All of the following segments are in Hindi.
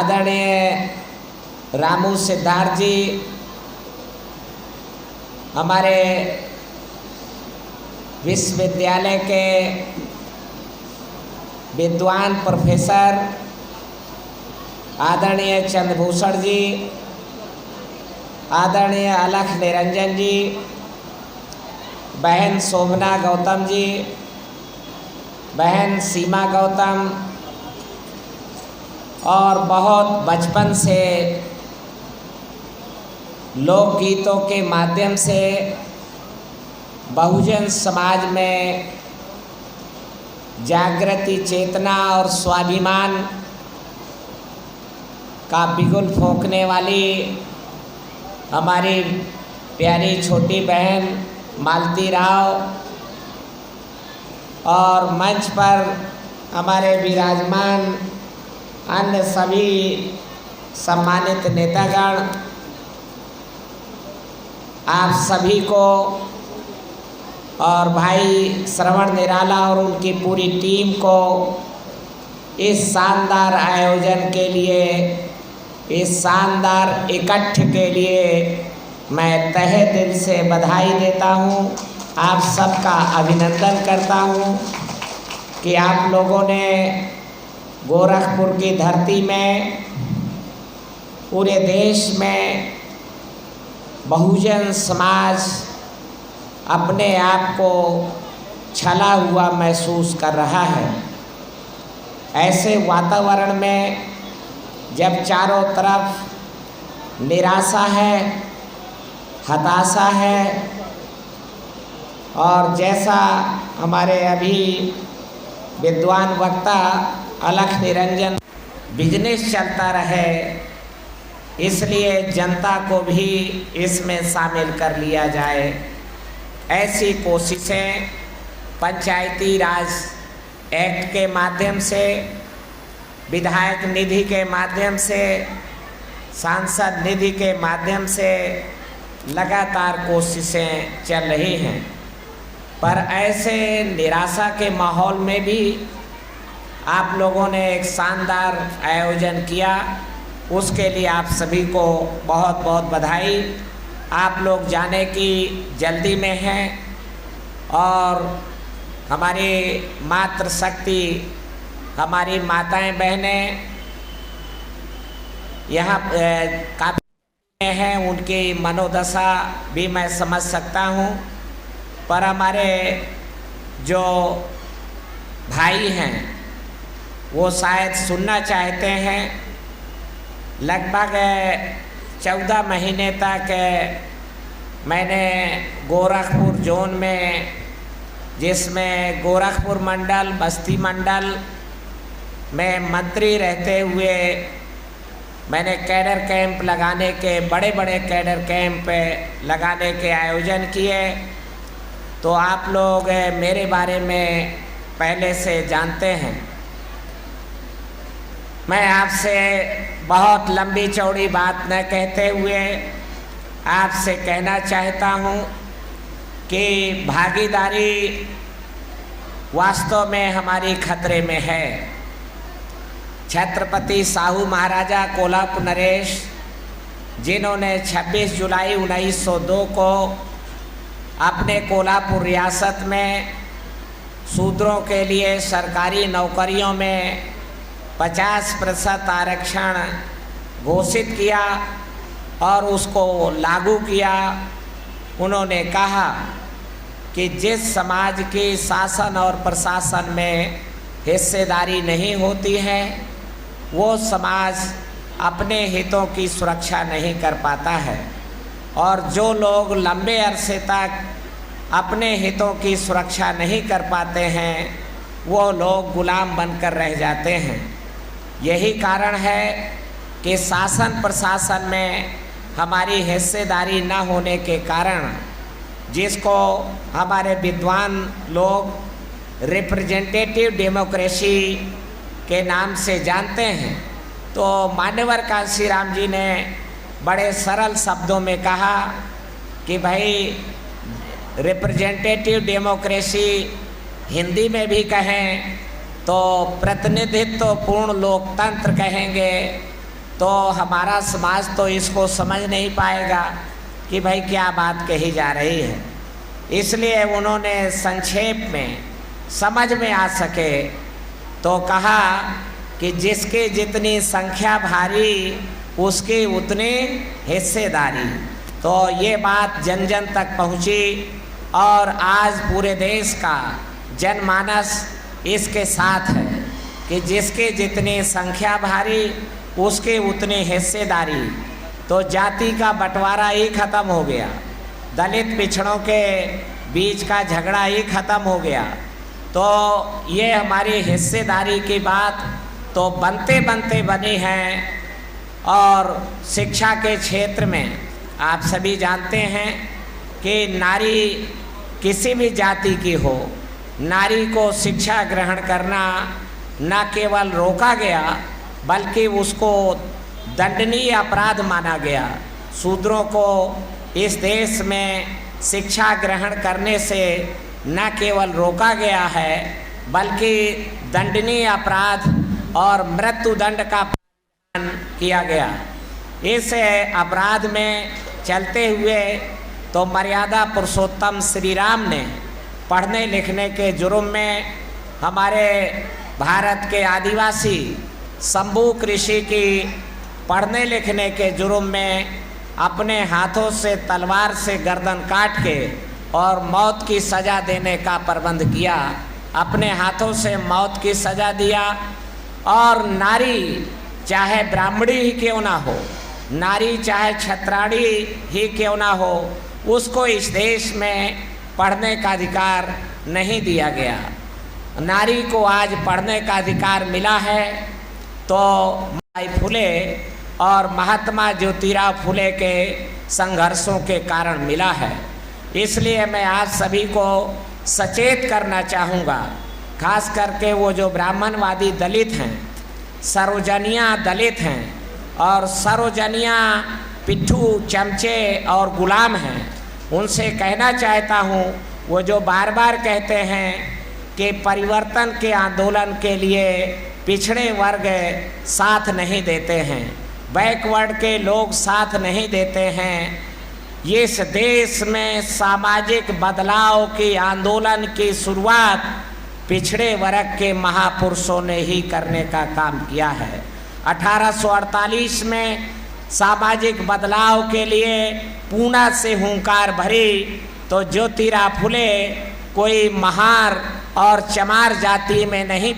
आदरणीय रामू सिद्धार्थ जी, हमारे विश्वविद्यालय के विद्वान प्रोफेसर आदरणीय चंद्रभूषण जी, आदरणीय अलख निरंजन जी, बहन शोभना गौतम जी, बहन सीमा गौतम, और बहुत बचपन से लोकगीतों के माध्यम से बहुजन समाज में जागृति चेतना और स्वाभिमान का बिगुल फूंकने वाली हमारी प्यारी छोटी बहन मालती राव और मंच पर हमारे विराजमान अन्य सभी सम्मानित नेतागण, आप सभी को और भाई श्रवण निराला और उनकी पूरी टीम को इस शानदार आयोजन के लिए, इस शानदार इकट्ठ के लिए मैं तहे दिल से बधाई देता हूँ। आप सबका अभिनंदन करता हूँ कि आप लोगों ने गोरखपुर की धरती में, पूरे देश में बहुजन समाज अपने आप को छला हुआ महसूस कर रहा है। ऐसे वातावरण में जब चारों तरफ निराशा है, हताशा है, और जैसा हमारे अभी विद्वान वक्ता अलख निरंजन, बिजनेस चलता रहे इसलिए जनता को भी इसमें शामिल कर लिया जाए, ऐसी कोशिशें पंचायती राज एक्ट के माध्यम से, विधायक निधि के माध्यम से, सांसद निधि के माध्यम से लगातार कोशिशें चल रही हैं। पर ऐसे निराशा के माहौल में भी आप लोगों ने एक शानदार आयोजन किया, उसके लिए आप सभी को बहुत बहुत बधाई। आप लोग जाने की जल्दी में हैं और हमारी मातृशक्ति, हमारी माताएं बहनें यहाँ काफ़ी हैं, उनकी मनोदशा भी मैं समझ सकता हूँ। पर हमारे जो भाई हैं वो शायद सुनना चाहते हैं। लगभग 14 महीने तक मैंने गोरखपुर जोन में, जिसमें गोरखपुर मंडल, बस्ती मंडल में मंत्री रहते हुए मैंने कैडर कैंप लगाने के, बड़े बड़े कैडर कैंप लगाने के आयोजन किए। तो आप लोग मेरे बारे में पहले से जानते हैं। मैं आपसे बहुत लंबी चौड़ी बात न कहते हुए आपसे कहना चाहता हूँ कि भागीदारी वास्तव में हमारी खतरे में है। छत्रपति साहू महाराजा कोल्हापुर नरेश, जिन्होंने 26 जुलाई 1902 को अपने कोल्हापुर रियासत में शूद्रों के लिए सरकारी नौकरियों में 50% आरक्षण घोषित किया और उसको लागू किया। उन्होंने कहा कि जिस समाज की शासन और प्रशासन में हिस्सेदारी नहीं होती है, वो समाज अपने हितों की सुरक्षा नहीं कर पाता है, और जो लोग लंबे अरसे तक अपने हितों की सुरक्षा नहीं कर पाते हैं, वो लोग गुलाम बनकर रह जाते हैं। यही कारण है कि शासन प्रशासन में हमारी हिस्सेदारी न होने के कारण, जिसको हमारे विद्वान लोग रिप्रेजेंटेटिव डेमोक्रेसी के नाम से जानते हैं, तो मान्यवर कांशीराम जी ने बड़े सरल शब्दों में कहा कि भाई रिप्रेजेंटेटिव डेमोक्रेसी हिंदी में भी कहें तो प्रतिनिधित्व पूर्ण लोकतंत्र कहेंगे, तो हमारा समाज तो इसको समझ नहीं पाएगा कि भाई क्या बात कही जा रही है। इसलिए उन्होंने संक्षेप में समझ में आ सके तो कहा कि जिसकी जितनी संख्या भारी उसकी उतनी हिस्सेदारी। तो ये बात जन जन तक पहुंची और आज पूरे देश का जनमानस इसके साथ है कि जिसकी जितनी संख्या भारी उसकी उतनी हिस्सेदारी। तो जाति का बंटवारा ही खत्म हो गया, दलित पिछड़ों के बीच का झगड़ा ही खत्म हो गया। तो ये हमारी हिस्सेदारी की बात तो बनते बनते बनी है। और शिक्षा के क्षेत्र में आप सभी जानते हैं कि नारी किसी भी जाति की हो, नारी को शिक्षा ग्रहण करना न केवल रोका गया बल्कि उसको दंडनीय अपराध माना गया। शूद्रों को इस देश में शिक्षा ग्रहण करने से न केवल रोका गया है बल्कि दंडनीय अपराध और मृत्युदंड का प्रावधान किया गया। इस अपराध में चलते हुए तो मर्यादा पुरुषोत्तम श्री राम ने पढ़ने लिखने के जुर्म में हमारे भारत के आदिवासी शंभू ऋषि की पढ़ने लिखने के जुर्म में अपने हाथों से तलवार से गर्दन काट के और मौत की सज़ा देने का प्रबंध किया। अपने हाथों से मौत की सज़ा दिया। और नारी चाहे ब्राह्मणी ही क्यों ना हो, नारी चाहे क्षत्राणी ही क्यों ना हो, उसको इस देश में पढ़ने का अधिकार नहीं दिया गया। नारी को आज पढ़ने का अधिकार मिला है तो माई फुले और महात्मा ज्योतिराव फुले के संघर्षों के कारण मिला है। इसलिए मैं आप सभी को सचेत करना चाहूँगा, खास करके वो जो ब्राह्मणवादी दलित हैं, सरोजनिया दलित हैं और सरोजनिया पिट्ठू चमचे और गुलाम हैं, उनसे कहना चाहता हूँ वो जो बार बार कहते हैं कि परिवर्तन के आंदोलन के लिए पिछड़े वर्ग साथ नहीं देते हैं, बैकवर्ड के लोग साथ नहीं देते हैं। इस देश में सामाजिक बदलाव के आंदोलन की शुरुआत पिछड़े वर्ग के महापुरुषों ने ही करने का काम किया है। 1848 में सामाजिक बदलाव के लिए पूना से हुंकार भरी तो ज्योतिराव फुले कोई महार और चमार जाति में नहीं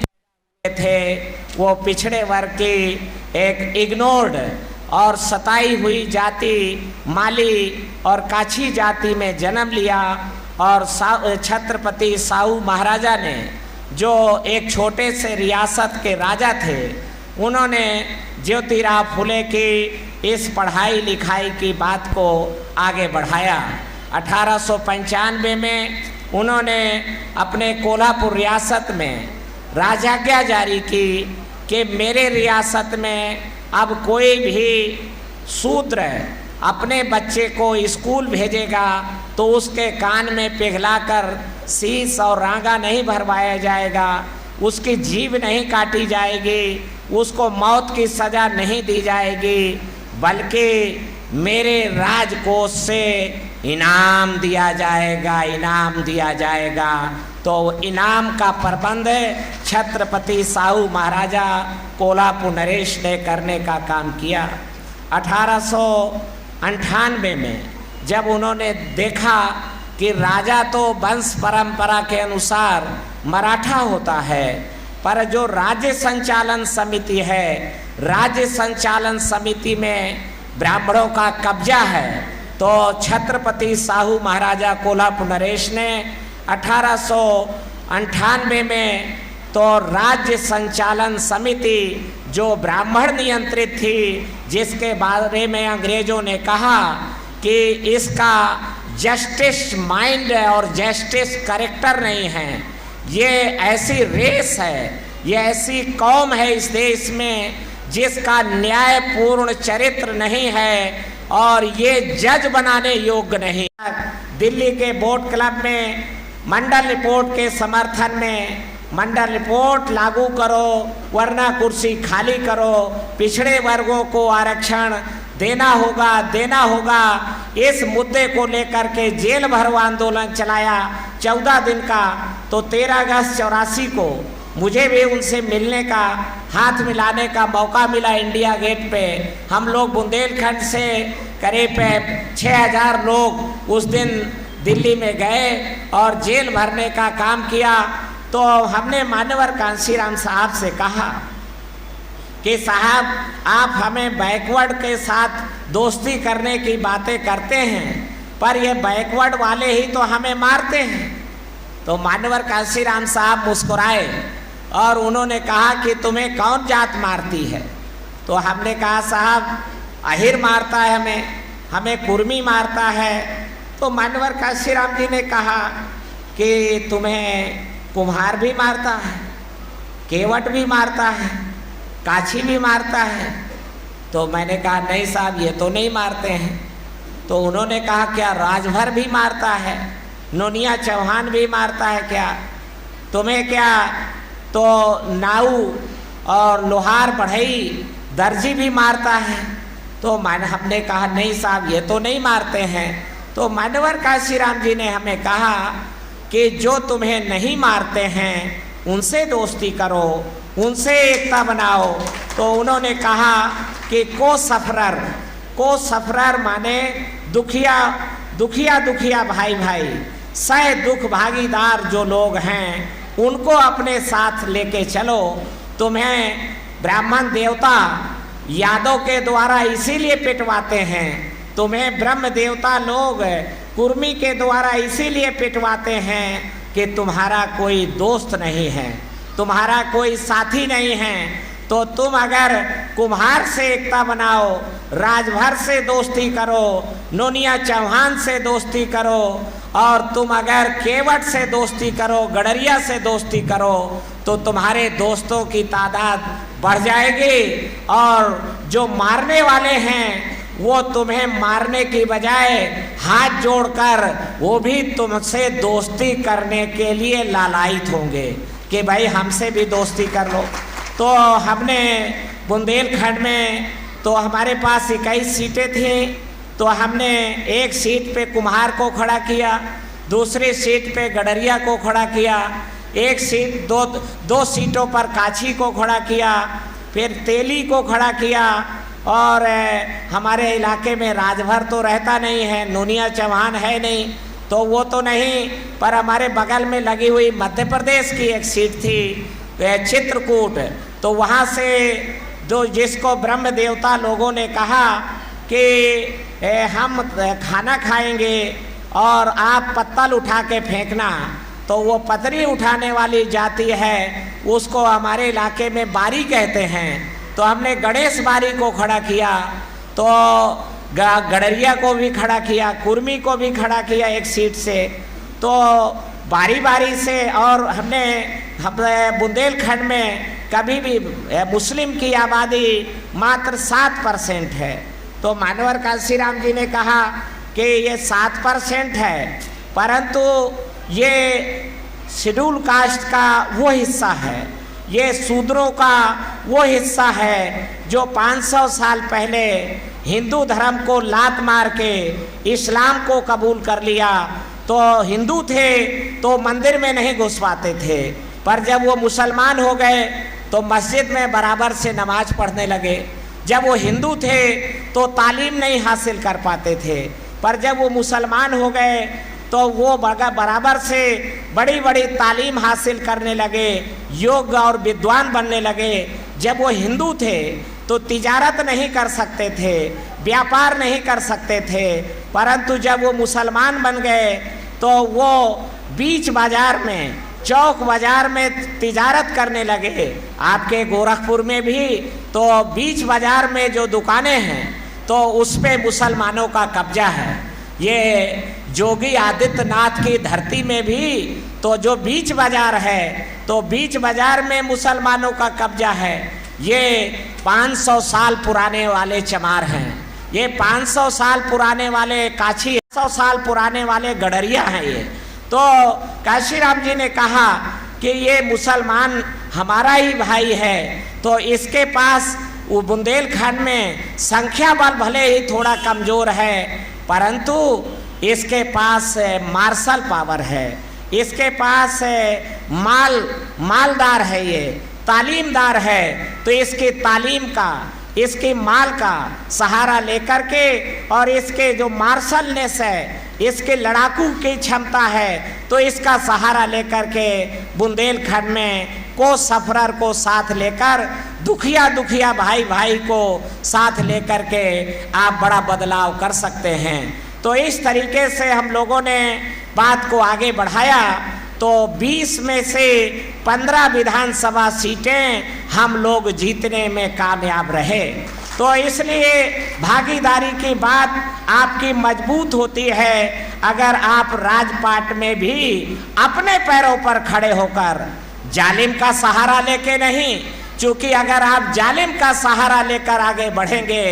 थे, वो पिछड़े वर्ग की एक इग्नोर्ड और सताई हुई जाति माली और काछी जाति में जन्म लिया। और छत्रपति साहू महाराजा ने जो एक छोटे से रियासत के राजा थे, उन्होंने ज्योतिराव फुले की इस पढ़ाई लिखाई की बात को आगे बढ़ाया। 1895 में उन्होंने अपने कोल्हापुर रियासत में राजाज्ञा जारी की कि मेरे रियासत में अब कोई भी शूद्र अपने बच्चे को स्कूल भेजेगा तो उसके कान में पिघलाकर शीश और रांगा नहीं भरवाया जाएगा, उसकी जीभ नहीं काटी जाएगी, उसको मौत की सज़ा नहीं दी जाएगी, बल्कि मेरे राजकोष से इनाम दिया जाएगा, इनाम दिया जाएगा। तो इनाम का प्रबंध छत्रपति साहू महाराजा कोल्हापुर नरेश ने करने का काम किया। 1898 में जब उन्होंने देखा कि राजा तो वंश परंपरा के अनुसार मराठा होता है, पर जो राज्य संचालन समिति है, राज्य संचालन समिति में ब्राह्मणों का कब्जा है, तो छत्रपति साहू महाराजा कोल्हापुर नरेश ने 1898 में तो राज्य संचालन समिति जो ब्राह्मण नियंत्रित थी, जिसके बारे में अंग्रेजों ने कहा कि इसका जस्टिस माइंड और जस्टिस कैरेक्टर नहीं है, ये ऐसी रेस है, ये ऐसी कौम है इस देश में जिसका न्यायपूर्ण चरित्र नहीं है और ये जज बनाने योग्य नहीं। दिल्ली के बोट क्लब में मंडल रिपोर्ट के समर्थन में मंडल रिपोर्ट लागू करो वरना कुर्सी खाली करो, पिछड़े वर्गों को आरक्षण देना होगा। इस मुद्दे को लेकर के जेल भरो आंदोलन चलाया 14 दिन का। तो 13 अगस्त 84 को मुझे भी उनसे मिलने का, हाथ मिलाने का मौका मिला इंडिया गेट पे। हम लोग बुंदेलखंड से करीब 6000 लोग उस दिन दिल्ली में गए और जेल भरने का काम किया। तो हमने मान्यवर कांशीराम साहब से कहा कि साहब आप हमें बैकवर्ड के साथ दोस्ती करने की बातें करते हैं, पर ये बैकवर्ड वाले ही तो हमें मारते हैं। तो मान्यवर कांशीराम साहब मुस्कुराए और उन्होंने कहा कि तुम्हें कौन जात मारती है? तो हमने कहा साहब अहिर मारता है, हमें कुर्मी मारता है। तो मान्यवर कांशीराम जी ने कहा कि तुम्हें कुम्हार भी मारता है, केवट भी मारता है, काछी भी मारता है। तो मैंने कहा नहीं साहब ये तो नहीं मारते हैं। तो उन्होंने कहा क्या राजभर भी मारता है, नोनिया चौहान भी मारता है क्या? तुम्हें क्या तो नाऊ और लोहार बढ़ई दर्जी भी मारता है? तो हमने कहा नहीं साहब ये तो नहीं मारते हैं। तो मान्यवर कांशीराम जी ने हमें कहा कि जो तुम्हें नहीं मारते हैं उनसे दोस्ती करो, उनसे एकता बनाओ। तो उन्होंने कहा कि को सफरर माने दुखिया भाई सह दुख भागीदार जो लोग हैं उनको अपने साथ लेके चलो। तुम्हें ब्राह्मण देवता यादव के द्वारा इसीलिए पिटवाते हैं, तुम्हें ब्रह्म देवता लोग कुर्मी के द्वारा इसीलिए पिटवाते हैं कि तुम्हारा कोई दोस्त नहीं है, तुम्हारा कोई साथी नहीं है। तो तुम अगर कुम्हार से एकता बनाओ, राजभर से दोस्ती करो, नोनिया चौहान से दोस्ती करो, और तुम अगर केवट से दोस्ती करो, गडरिया से दोस्ती करो, तो तुम्हारे दोस्तों की तादाद बढ़ जाएगी। और जो मारने वाले हैं वो तुम्हें मारने की बजाय हाथ जोड़कर वो भी तुमसे दोस्ती करने के लिए लालायित होंगे कि भाई हमसे भी दोस्ती कर लो। तो हमने बुंदेलखंड में तो हमारे पास 21 सीटें थीं। तो हमने एक सीट पे कुम्हार को खड़ा किया, दूसरी सीट पे गडरिया को खड़ा किया, एक सीट दो सीटों पर काछी को खड़ा किया, फिर तेली को खड़ा किया। और हमारे इलाके में राजभर तो रहता नहीं है, नोनिया चौहान है नहीं, तो वो तो नहीं। पर हमारे बगल में लगी हुई मध्य प्रदेश की एक सीट थी चित्रकूट। तो वहाँ से जिसको ब्रह्म देवता लोगों ने कहा कि हम खाना खाएंगे और आप पत्तल उठा के फेंकना, तो वो पतरी उठाने वाली जाति है, उसको हमारे इलाके में बारी कहते हैं। तो हमने गणेश बारी को खड़ा किया, तो गडरिया को भी खड़ा किया, कुर्मी को भी खड़ा किया एक सीट से। तो बारी बारी से। और हमने बुंदेलखंड में कभी भी मुस्लिम की आबादी मात्र 7% है। तो मान्यवर कांशीराम जी ने कहा कि ये 7% है, परंतु ये शेड्यूल कास्ट का वो हिस्सा है, ये शूद्रों का वो हिस्सा है जो 500 साल पहले हिंदू धर्म को लात मार के इस्लाम को कबूल कर लिया। तो हिंदू थे तो मंदिर में नहीं घुस पाते थे, पर जब वो मुसलमान हो गए तो मस्जिद में बराबर से नमाज पढ़ने लगे। जब वो हिंदू थे तो तालीम नहीं हासिल कर पाते थे, पर जब वो मुसलमान हो गए तो वो बराबर से बड़ी बड़ी तालीम हासिल करने लगे, योग्य और विद्वान बनने लगे। जब वो हिंदू थे तो तिजारत नहीं कर सकते थे, व्यापार नहीं कर सकते थे, परंतु जब वो मुसलमान बन गए तो वो बीच बाजार में, चौक बाजार में तिजारत करने लगे। आपके गोरखपुर में भी तो बीच बाजार में जो दुकानें हैं तो उस पे मुसलमानों का कब्जा है। ये जोगी आदित्यनाथ की धरती में भी तो जो बीच बाजार है तो बीच बाजार में मुसलमानों का कब्जा है। ये 500 साल पुराने वाले चमार हैं, ये 500 साल पुराने वाले काछी, 100 साल पुराने वाले गडरिया हैं ये। तो कांशीराम जी ने कहा कि ये मुसलमान हमारा ही भाई है, तो इसके पास वो बुंदेलखंड में संख्या बल भले ही थोड़ा कमजोर है, परंतु इसके पास मार्शल पावर है, इसके पास मालदार है, ये तालीमदार है। तो इसकी तालीम का, इसके माल का सहारा लेकर के और इसके जो मार्शलनेस है, इसके लड़ाकू की क्षमता है, तो इसका सहारा लेकर के बुंदेलखंड में को सफरर को साथ लेकर, दुखिया दुखिया भाई भाई को साथ लेकर के आप बड़ा बदलाव कर सकते हैं। तो इस तरीके से हम लोगों ने बात को आगे बढ़ाया। तो 20 में से 15 विधानसभा सीटें हम लोग जीतने में कामयाब रहे। तो इसलिए भागीदारी की बात आपकी मजबूत होती है अगर आप राजपाट में भी अपने पैरों पर खड़े होकर, जालिम का सहारा लेके नहीं, क्योंकि अगर आप जालिम का सहारा लेकर आगे बढ़ेंगे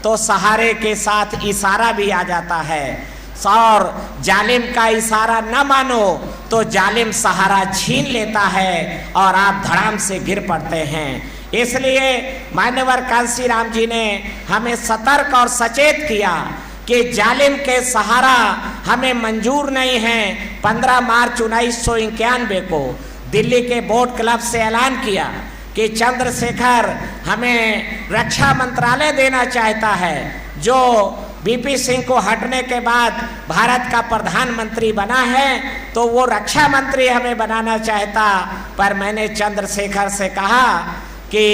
तो सहारे के साथ इशारा भी आ जाता है, और जालिम का इशारा न मानो तो जालिम सहारा छीन लेता है और आप धड़ाम से गिर पड़ते हैं। इसलिए मान्यवर कांशीराम जी ने हमें सतर्क और सचेत किया कि जालिम के सहारा हमें मंजूर नहीं है। 15 मार्च 1991 को दिल्ली के बोट क्लब से ऐलान किया कि चंद्रशेखर हमें रक्षा मंत्रालय देना चाहता है, जो बीपी सिंह को हटने के बाद भारत का प्रधानमंत्री बना है, तो वो रक्षा मंत्री हमें बनाना चाहता। पर मैंने चंद्रशेखर से कहा कि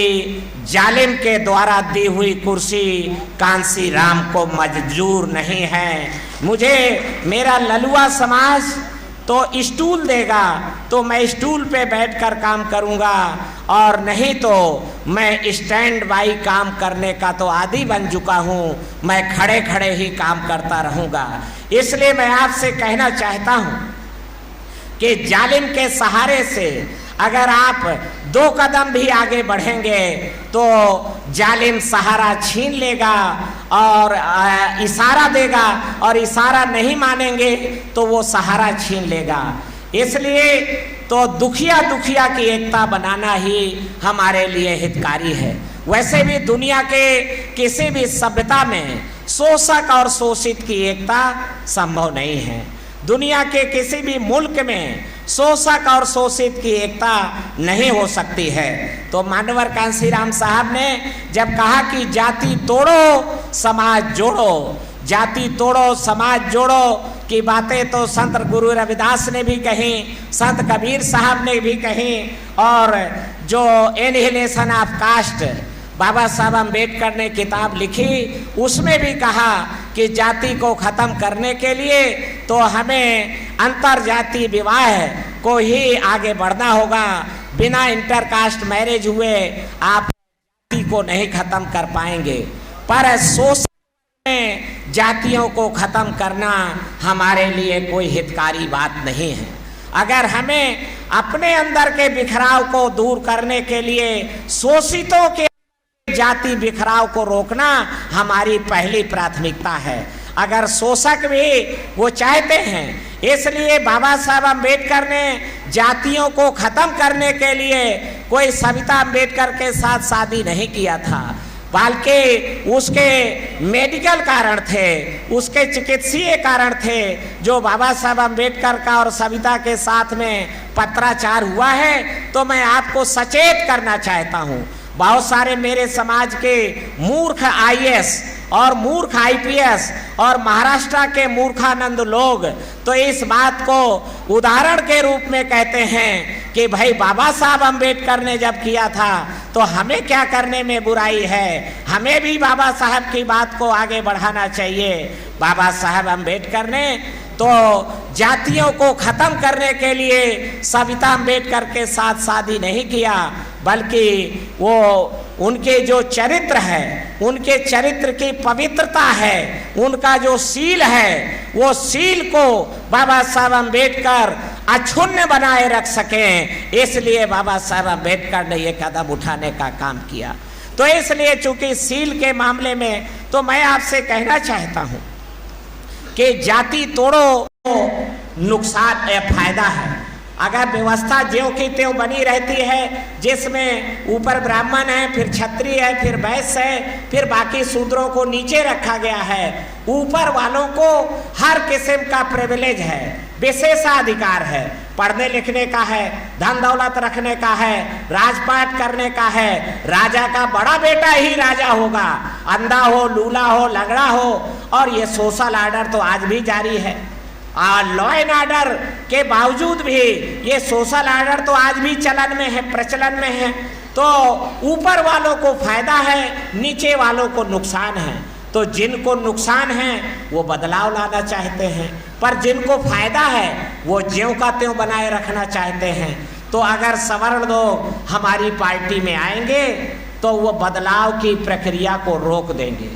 जालिम के द्वारा दी हुई कुर्सी कांशीराम को मंजूर नहीं है। मुझे मेरा ललुआ समाज तो स्टूल देगा तो मैं स्टूल पे बैठकर काम करूंगा, और नहीं तो मैं स्टैंड बाई काम करने का तो आदी बन चुका हूं, मैं खड़े खड़े ही काम करता रहूंगा। इसलिए मैं आपसे कहना चाहता हूं कि जालिम के सहारे से अगर आप 2 कदम भी आगे बढ़ेंगे तो जालिम सहारा छीन लेगा और इशारा देगा, और इशारा नहीं मानेंगे तो वो सहारा छीन लेगा। इसलिए तो दुखिया दुखिया की एकता बनाना ही हमारे लिए हितकारी है। वैसे भी दुनिया के किसी भी सभ्यता में शोषक और शोषित की एकता संभव नहीं है। दुनिया के किसी भी मुल्क में शोषक और शोषित की एकता नहीं हो सकती है। तो मान्यवर कांशीराम साहब ने जब कहा कि जाति तोड़ो समाज जोड़ो, जाति तोड़ो समाज जोड़ो की बातें तो संत गुरु रविदास ने भी कही, संत कबीर साहब ने भी कही, और जो एनिहिलेशन ऑफ कास्ट बाबा साहब अम्बेडकर ने किताब लिखी, उसमें भी कहा कि जाति को खत्म करने के लिए तो हमें अंतर जाति विवाह को ही आगे बढ़ना होगा। बिना इंटरकास्ट मैरिज हुए आप जाति को नहीं खत्म कर पाएंगे। पर शोषण में जातियों को खत्म करना हमारे लिए कोई हितकारी बात नहीं है। अगर हमें अपने अंदर के बिखराव को दूर करने के लिए शोषितों के जाति बिखराव को रोकना हमारी पहली प्राथमिकता है। अगर शोषक भी वो चाहते हैं, इसलिए बाबा साहब अम्बेडकर ने जातियों को खत्म करने के लिए कोई सविता अम्बेडकर के साथ शादी नहीं किया था, बल्कि उसके मेडिकल कारण थे, उसके चिकित्सीय कारण थे, जो बाबा साहब अम्बेडकर का और सविता के साथ में पत्राचार हुआ है। तो मैं आपको सचेत करना चाहता हूँ, बहुत सारे मेरे समाज के मूर्ख आईएएस और मूर्ख आईपीएस और महाराष्ट्र के मूर्खानंद लोग तो इस बात को उदाहरण के रूप में कहते हैं कि भाई बाबा साहब अम्बेडकर ने जब किया था तो हमें क्या करने में बुराई है, हमें भी बाबा साहब की बात को आगे बढ़ाना चाहिए। बाबा साहब अम्बेडकर ने तो जातियों को खत्म करने के लिए सविता अम्बेडकर के साथ शादी नहीं किया, बल्कि वो उनके जो चरित्र है, उनके चरित्र की पवित्रता है, उनका जो सील है, वो सील को बाबा साहब अम्बेडकर अक्षुण्ण बनाए रख सकें, इसलिए बाबा साहब अम्बेडकर ने ये कदम उठाने का काम किया। तो इसलिए चूंकि सील के मामले में तो मैं आपसे कहना चाहता हूं कि जाति तोड़ो नुकसान फायदा है, अगर व्यवस्था ज्यों की त्यों बनी रहती है, जिसमें ऊपर ब्राह्मण है, फिर क्षत्रिय है, फिर वैश्य है, फिर बाकी शूद्रों को नीचे रखा गया है, ऊपर वालों को हर किस्म का प्रिविलेज है, विशेषाधिकार है, पढ़ने लिखने का है, धन दौलत रखने का है, राजपाट करने का है, राजा का बड़ा बेटा ही राजा होगा, अंधा हो, लूला हो, लंगड़ा हो। और ये सोशल ऑर्डर तो आज भी जारी है, और लॉ एंड ऑर्डर के बावजूद भी ये सोशल ऑर्डर तो आज भी चलन में है, प्रचलन में है। तो ऊपर वालों को फायदा है, नीचे वालों को नुकसान है। तो जिनको नुकसान है वो बदलाव लाना चाहते हैं, पर जिनको फायदा है वो ज्यों का त्यों बनाए रखना चाहते हैं। तो अगर सवर्ण लोग हमारी पार्टी में आएंगे तो वो बदलाव की प्रक्रिया को रोक देंगे,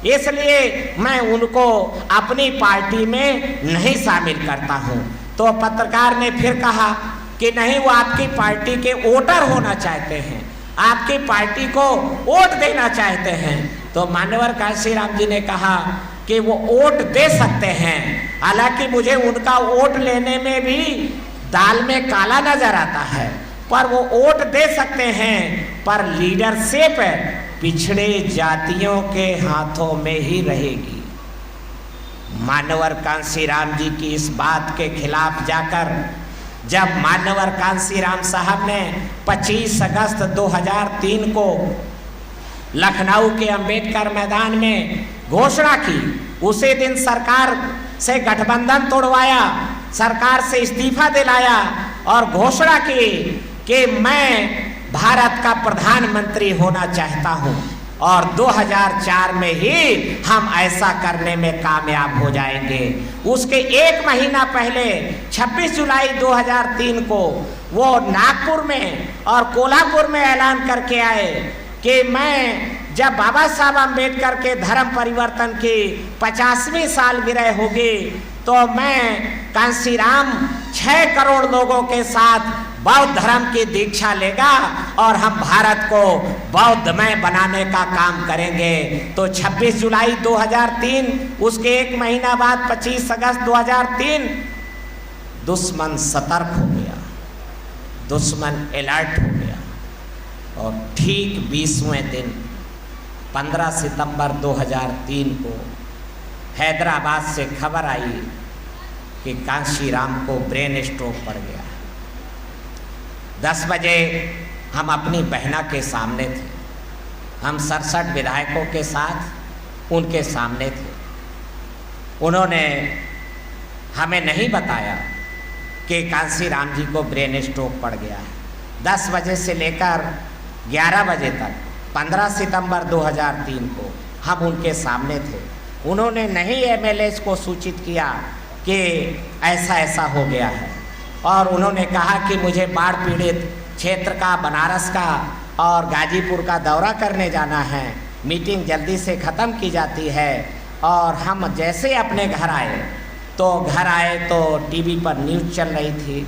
इसलिए मैं उनको अपनी पार्टी में नहीं शामिल करता हूं। तो पत्रकार ने फिर कहा कि नहीं, वो आपकी पार्टी के वोटर होना चाहते हैं, आपकी पार्टी को वोट देना चाहते हैं। तो मान्यवर कांशीराम जी ने कहा कि वो वोट दे सकते हैं, हालांकि मुझे उनका वोट लेने में भी दाल में काला नजर आता है, पर वो वोट दे सकते हैं, पर लीडरशिप पिछड़े जातियों के हाथों में ही रहेगी। मान्यवर कांशीराम जी की इस बात के खिलाफ जाकर जब मान्यवर कांशीराम साहब ने 25 अगस्त 2003 को लखनऊ के अंबेडकर मैदान में घोषणा की, उसी दिन सरकार से गठबंधन तोड़वाया, सरकार से इस्तीफा दिलाया और घोषणा की कि मैं भारत का प्रधानमंत्री होना चाहता हूं, और 2004 में ही हम ऐसा करने में कामयाब हो जाएंगे। उसके एक महीना पहले 26 जुलाई 2003 को वो नागपुर में और कोल्हापुर में ऐलान करके आए कि मैं जब बाबा साहब अम्बेडकर के धर्म परिवर्तन की 50वीं सालगिरह होगी तो मैं कांशीराम 6 करोड़ लोगों के साथ बौद्ध धर्म की दीक्षा लेगा और हम भारत को बौद्धमय बनाने का काम करेंगे। तो 26 जुलाई 2003, उसके एक महीना बाद 25 अगस्त 2003 दुश्मन सतर्क हो गया, दुश्मन अलर्ट हो गया, और ठीक 20वें दिन 15 सितंबर 2003 को हैदराबाद से खबर आई कि कांशीराम को ब्रेन स्ट्रोक पड़ गया। 10 बजे हम अपनी बहना के सामने थे, हम 67 विधायकों के साथ उनके सामने थे। उन्होंने हमें नहीं बताया कि कांशीराम जी को ब्रेन स्ट्रोक पड़ गया है। 10 बजे से लेकर 11 बजे तक 15 सितंबर 2003 को हम उनके सामने थे। उन्होंने नहीं एमएलए को सूचित किया कि ऐसा ऐसा हो गया है, और उन्होंने कहा कि मुझे बाढ़ पीड़ित क्षेत्र का, बनारस का और गाजीपुर का दौरा करने जाना है, मीटिंग जल्दी से ख़त्म की जाती है। और हम जैसे अपने घर आए तो टीवी पर न्यूज़ चल रही थी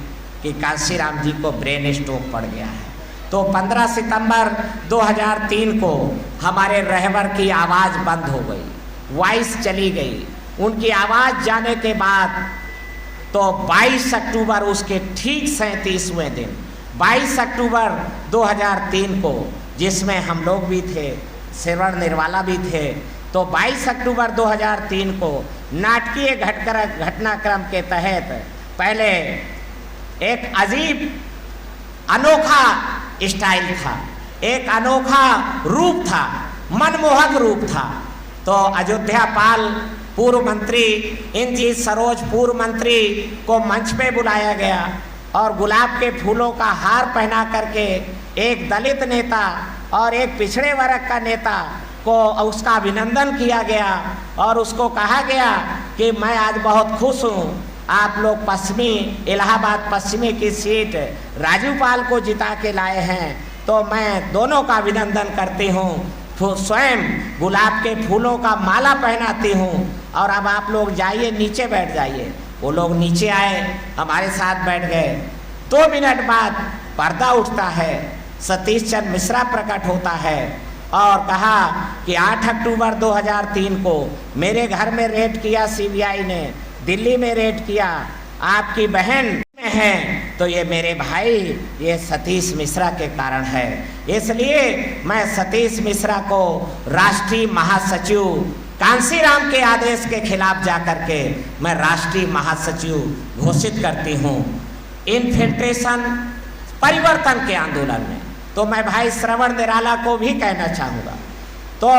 कि कांशीराम जी को ब्रेन स्ट्रोक पड़ गया है। तो 15 सितंबर 2003 को हमारे रहबर की आवाज़ बंद हो गई, वॉइस चली गई। उनकी आवाज़ जाने के बाद तो 22 अक्टूबर, उसके ठीक 37वें दिन 22 अक्टूबर 2003 को, जिसमें हम लोग भी थे, श्रवण निर्वाला भी थे, तो 22 अक्टूबर 2003 को नाटकीय घटनाक्रम के तहत पहले एक अजीब अनोखा स्टाइल था, एक अनोखा रूप था, मनमोहक रूप था। तो अयोध्या पाल पूर्व मंत्री, इंजी सरोज पूर्व मंत्री को मंच पे बुलाया गया और गुलाब के फूलों का हार पहना करके एक दलित नेता और एक पिछड़े वर्ग का नेता को उसका अभिनंदन किया गया और उसको कहा गया कि मैं आज बहुत खुश हूँ, आप लोग इलाहाबाद पश्चिमी की सीट राजू पाल को जिता के लाए हैं, तो मैं दोनों का अभिनंदन करती हूँ, स्वयं गुलाब के फूलों का माला पहनाती हूँ, और अब आप लोग जाइए, नीचे बैठ जाइए। वो लोग नीचे आए, हमारे साथ बैठ गए। 2 मिनट बाद पर्दा उठता है, सतीश चंद्र मिश्रा प्रकट होता है और कहा कि 8 अक्टूबर 2003 को मेरे घर में रेड किया सीबीआई ने, दिल्ली में रेड किया, आपकी बहन में है तो ये मेरे भाई ये सतीश मिश्रा के कारण है। इसलिए मैं सतीश मिश्रा को राष्ट्रीय महासचिव कांसीराम के आदेश के खिलाफ जाकर के मैं राष्ट्रीय महासचिव घोषित करती हूँ इन्फिल्ट्रेशन परिवर्तन के आंदोलन में। तो मैं भाई श्रवण निराला को भी कहना चाहूँगा, तो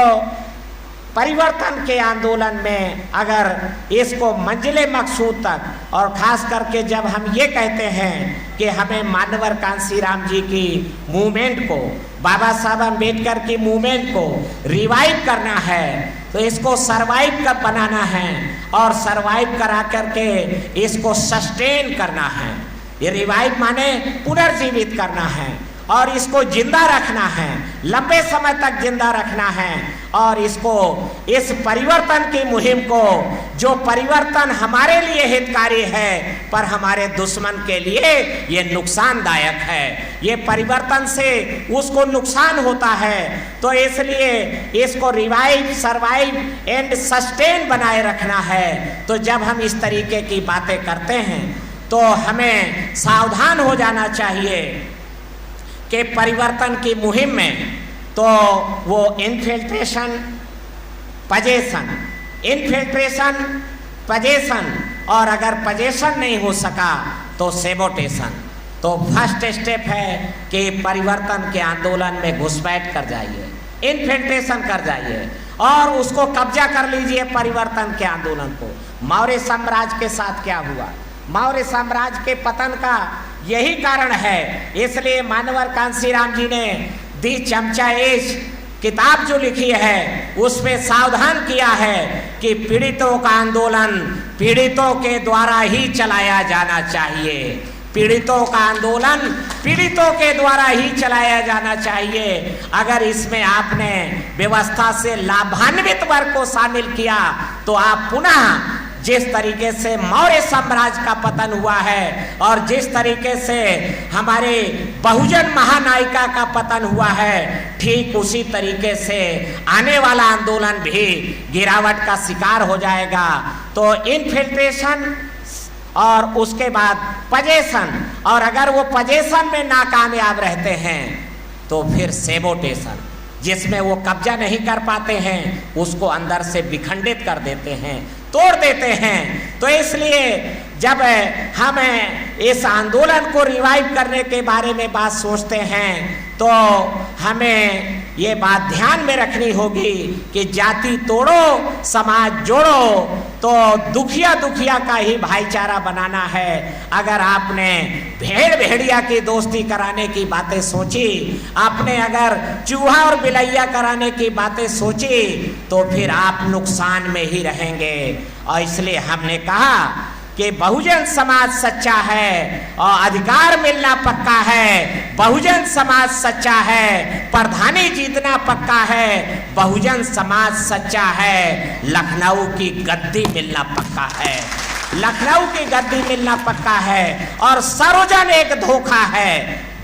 परिवर्तन के आंदोलन में अगर इसको मंजिले मकसूद तक, और ख़ास करके जब हम ये कहते हैं कि हमें मानवर कांसीराम जी की मूवमेंट को, बाबा साहब अम्बेडकर की मूवमेंट को रिवाइव करना है, तो इसको सरवाइव कब बनाना है और सरवाइव करा करके इसको सस्टेन करना है। ये रिवाइव माने पुनर्जीवित करना है और इसको जिंदा रखना है, लंबे समय तक जिंदा रखना है। और इसको, इस परिवर्तन की मुहिम को, जो परिवर्तन हमारे लिए हितकारी है पर हमारे दुश्मन के लिए ये नुकसानदायक है, ये परिवर्तन से उसको नुकसान होता है, तो इसलिए इसको रिवाइव, सरवाइव एंड सस्टेन बनाए रखना है। तो जब हम इस तरीके की बातें करते हैं तो हमें सावधान हो जाना चाहिए कि परिवर्तन की मुहिम में तो वो इन्फिल्ट्रेशन, पजेशन, और अगर पजेशन नहीं हो सका तो सेबोटेशन। तो फर्स्ट स्टेप है कि परिवर्तन के आंदोलन में घुसपैठ कर जाइए, इन्फिल्ट्रेशन कर जाइए और उसको कब्जा कर लीजिए परिवर्तन के आंदोलन को। मौर्य साम्राज्य के साथ क्या हुआ? मौर्य साम्राज्य के पतन का यही कारण है। इसलिए मानवर कांसीराम जी ने दी चमचा एज किताब जो लिखी है उसमें सावधान किया है कि पीड़ितों का आंदोलन पीड़ितों के द्वारा ही चलाया जाना चाहिए। पीड़ितों का आंदोलन पीड़ितों के द्वारा ही चलाया जाना चाहिए। अगर इसमें आपने व्यवस्था से लाभान्वित वर्ग को शामिल किया तो आप पुनः जिस तरीके से मौर्य साम्राज्य का पतन हुआ है और जिस तरीके से हमारे बहुजन महानायिका का पतन हुआ है, ठीक उसी तरीके से आने वाला आंदोलन भी गिरावट का शिकार हो जाएगा। तो इन्फिल्ट्रेशन और उसके बाद पजेशन, और अगर वो पजेशन में नाकामयाब रहते हैं तो फिर सेबोटेशन, जिसमें वो कब्जा नहीं कर पाते हैं उसको अंदर से विखंडित कर देते हैं, तोड़ देते हैं। तो इसलिए जब हम इस आंदोलन को रिवाइव करने के बारे में बात सोचते हैं तो हमें ये बात ध्यान में रखनी होगी कि जाति तोड़ो समाज जोड़ो। तो दुखिया दुखिया का ही भाईचारा बनाना है। अगर आपने भेड़ भेड़िया की दोस्ती कराने की बातें सोची, आपने अगर चूहा और बिलैया कराने की बातें सोची तो फिर आप नुकसान में ही रहेंगे। और इसलिए हमने कहा कि बहुजन समाज सच्चा है और अधिकार मिलना पक्का है। बहुजन समाज सच्चा है, प्रधानी जीतना पक्का है। बहुजन समाज सच्चा है, लखनऊ की गद्दी मिलना पक्का है। लखनऊ की गद्दी मिलना पक्का है। और सरोजन एक धोखा है,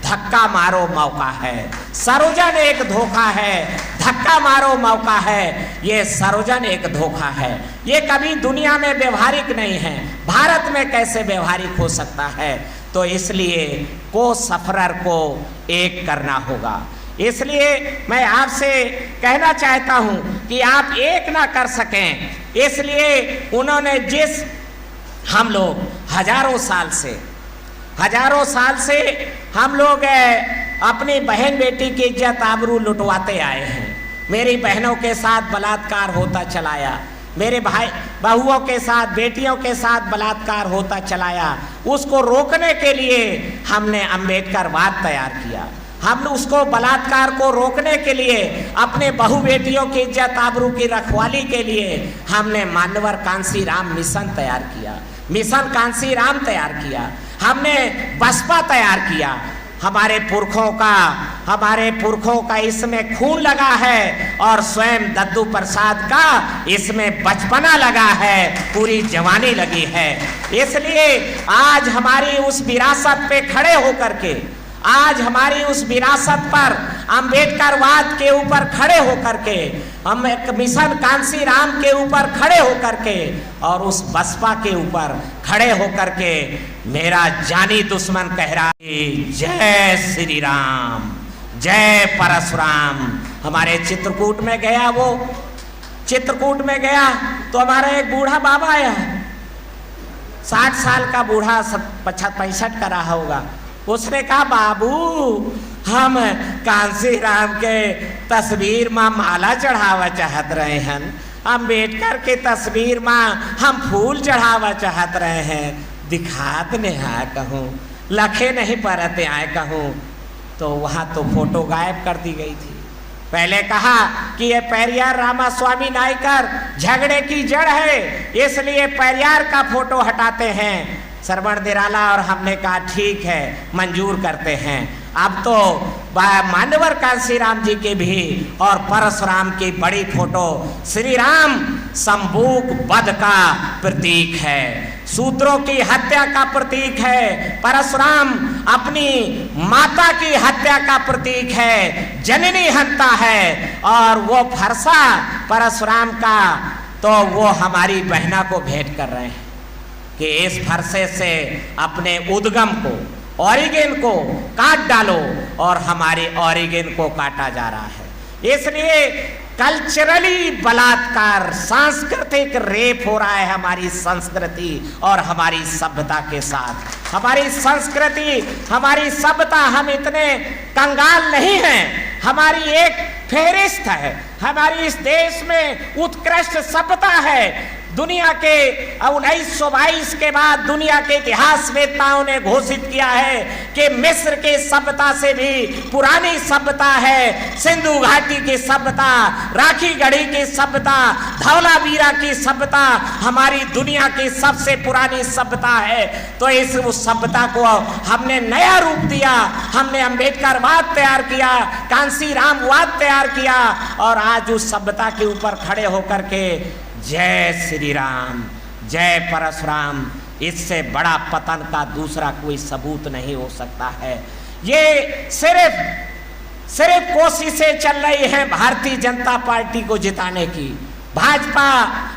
धक्का मारो मौका है। सरोजन एक धोखा है, धक्का मारो मौका है। ये सरोजन एक धोखा है, ये कभी दुनिया में व्यवहारिक नहीं है। भारत में कैसे व्यवहारिक हो सकता है? तो इसलिए को सफरर को एक करना होगा। इसलिए मैं आपसे कहना चाहता हूं कि आप एक ना कर सकें, इसलिए उन्होंने जिस, हम लोग हजारों साल से हम लोग अपनी बहन बेटी की इज्जत आबरू लुटवाते आए हैं। मेरी बहनों के साथ बलात्कार होता चलाया, मेरे भाई बहुओं के साथ, बेटियों के साथ बलात्कार होता चलाया। उसको रोकने के लिए हमने अम्बेडकरवाद तैयार किया। हम उसको, बलात्कार को रोकने के लिए, अपने बहु बेटियों की इज्जत आबरू की रखवाली के लिए हमने मानवर कांसीराम मिशन तैयार किया, मिशन कांसीराम तैयार किया। हमने बसपा तैयार किया। हमारे पुरखों का इसमें खून लगा है और स्वयं दद्दू प्रसाद का इसमें बचपना लगा है, पूरी जवानी लगी है। इसलिए आज हमारी उस विरासत पे खड़े होकर के आज हमारी उस विरासत पर अंबेडकरवाद के ऊपर खड़े होकर के, हम एक मिशन कांसीराम के ऊपर खड़े होकर के और उस बसपा के ऊपर खड़े होकर के मेरा जानी दुश्मन कह रहा है जय श्री राम, जय परशुराम। हमारे चित्रकूट में गया, वो चित्रकूट में गया तो हमारा एक बूढ़ा बाबा आया, 60 साल का बूढ़ा, 65 का रहा होगा। उसने कहा बाबू हम कांसीराम के तस्वीर में माला चढ़ावा चाहत रहे हैं, अंबेडकर के तस्वीर में हम फूल चढ़ावा चाहत रहे हैं, दिखात नहीं आए कहूँ, लखे नहीं परते आए कहूँ। तो वहाँ तो फोटो गायब कर दी गई थी। पहले कहा कि ये पेरियार रामास्वामी नायकर झगड़े की जड़ है, इसलिए पेरियार का फोटो हटाते हैं श्रवण निराला, और हमने कहा ठीक है मंजूर करते हैं। अब तो मान्यवर कांसीराम जी के भी और परशुराम की बड़ी फोटो, श्री राम संबूक वध का प्रतीक है, शूद्रों की हत्या का प्रतीक है, परशुराम अपनी माता की हत्या का प्रतीक है, जननी हंता है। और वो फरसा परशुराम का तो वो हमारी बहना को भेंट कर रहे हैं कि इस फरसे से अपने उद्गम को, ऑरिजिन को काट डालो, और हमारे ऑरिजिन को काटा जा रहा है। इसलिए कल्चरली बलात्कार, सांस्कृतिक रेप हो रहा है हमारी संस्कृति और हमारी सभ्यता के साथ। हमारी संस्कृति, हमारी सभ्यता, हम इतने कंगाल नहीं हैं। हमारी एक फेरिस्त है, हमारी इस देश में उत्कृष्ट सभ्यता है। दुनिया के 1922 के बाद दुनिया के इतिहासवेत्ताओं ने घोषित किया है कि मिस्र के सभ्यता से भी पुरानी सभ्यता है सिंधु घाटी की सभ्यता, राखी गढ़ी की सभ्यता, धौलावीरा की सभ्यता हमारी दुनिया की सबसे पुरानी सभ्यता है। तो इस उस सभ्यता को हमने नया रूप दिया, हमने अंबेडकरवाद तैयार किया, कांसीरामवाद तैयार किया, और आज उस सभ्यता के ऊपर खड़े होकर के जय श्री राम, जय परशुराम, इससे बड़ा पतन का दूसरा कोई सबूत नहीं हो सकता है। ये सिर्फ कोशिशें चल रही हैं भारतीय जनता पार्टी को जिताने की। भाजपा,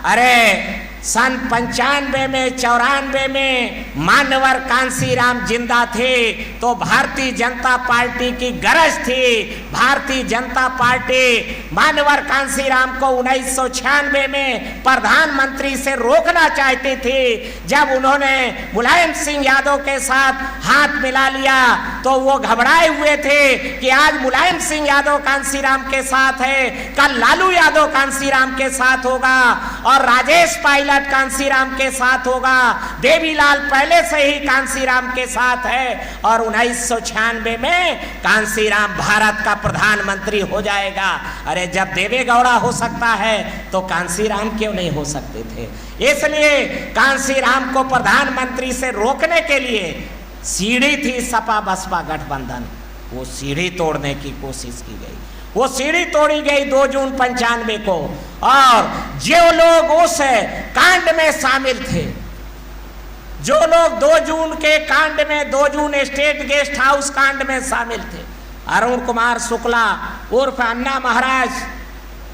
अरे सन 95 में, 94 में मान्यवर कांसीराम जिंदा थे तो भारतीय जनता पार्टी की गरज थी। भारतीय जनता पार्टी मान्यवर कांसीराम को 1996 में प्रधानमंत्री से रोकना चाहती थी। जब उन्होंने मुलायम सिंह यादव के साथ हाथ मिला लिया तो वो घबराए हुए थे कि आज मुलायम सिंह यादव कांसीराम के साथ है, कल लालू यादव कांसीराम के साथ होगा, और राजेश पायलट कांसीराम के साथ होगा, देवीलाल पहले से ही कांसीराम के साथ है, और 1996 में कांसीराम भारत का प्रधानमंत्री हो जाएगा। अरे जब देवेगौड़ा हो सकता है तो कांसीराम क्यों नहीं हो सकते थे? इसलिए कांसीराम को प्रधानमंत्री से रोकने के लिए सीढ़ी थी सपा बसपा गठबंधन, वो सीढ़ी तोड़ने की कोशिश की गई। वो सीढ़ी तोड़ी गई 2 जून 95 को, और जो लोग उस कांड में शामिल थे, जो लोग 2 जून के कांड में, 2 जून स्टेट गेस्ट हाउस कांड में शामिल थे, अरुण कुमार शुक्ला उर्फ अन्ना महाराज,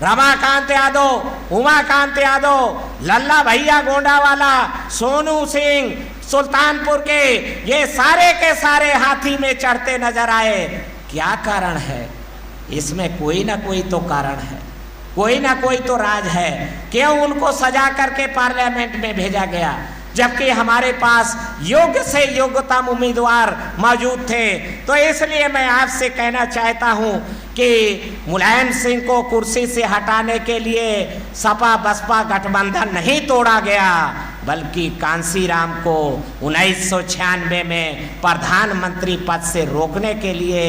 रमाकांत यादव, उमाकांत यादव, लल्ला भैया गोंडावाला, सोनू सिंह सुल्तानपुर के, ये सारे के सारे हाथी में चढ़ते नजर आए। क्या कारण है? इसमें कोई ना कोई तो कारण है, कोई ना कोई तो राज है। क्यों उनको सजा करके पार्लियामेंट में भेजा गया जबकि हमारे पास योग्य से योग्यतम उम्मीदवार मौजूद थे? तो इसलिए मैं आपसे कहना चाहता हूं कि मुलायम सिंह को कुर्सी से हटाने के लिए सपा बसपा गठबंधन नहीं तोड़ा गया, बल्कि कांसीराम को 1996 में प्रधानमंत्री पद से रोकने के लिए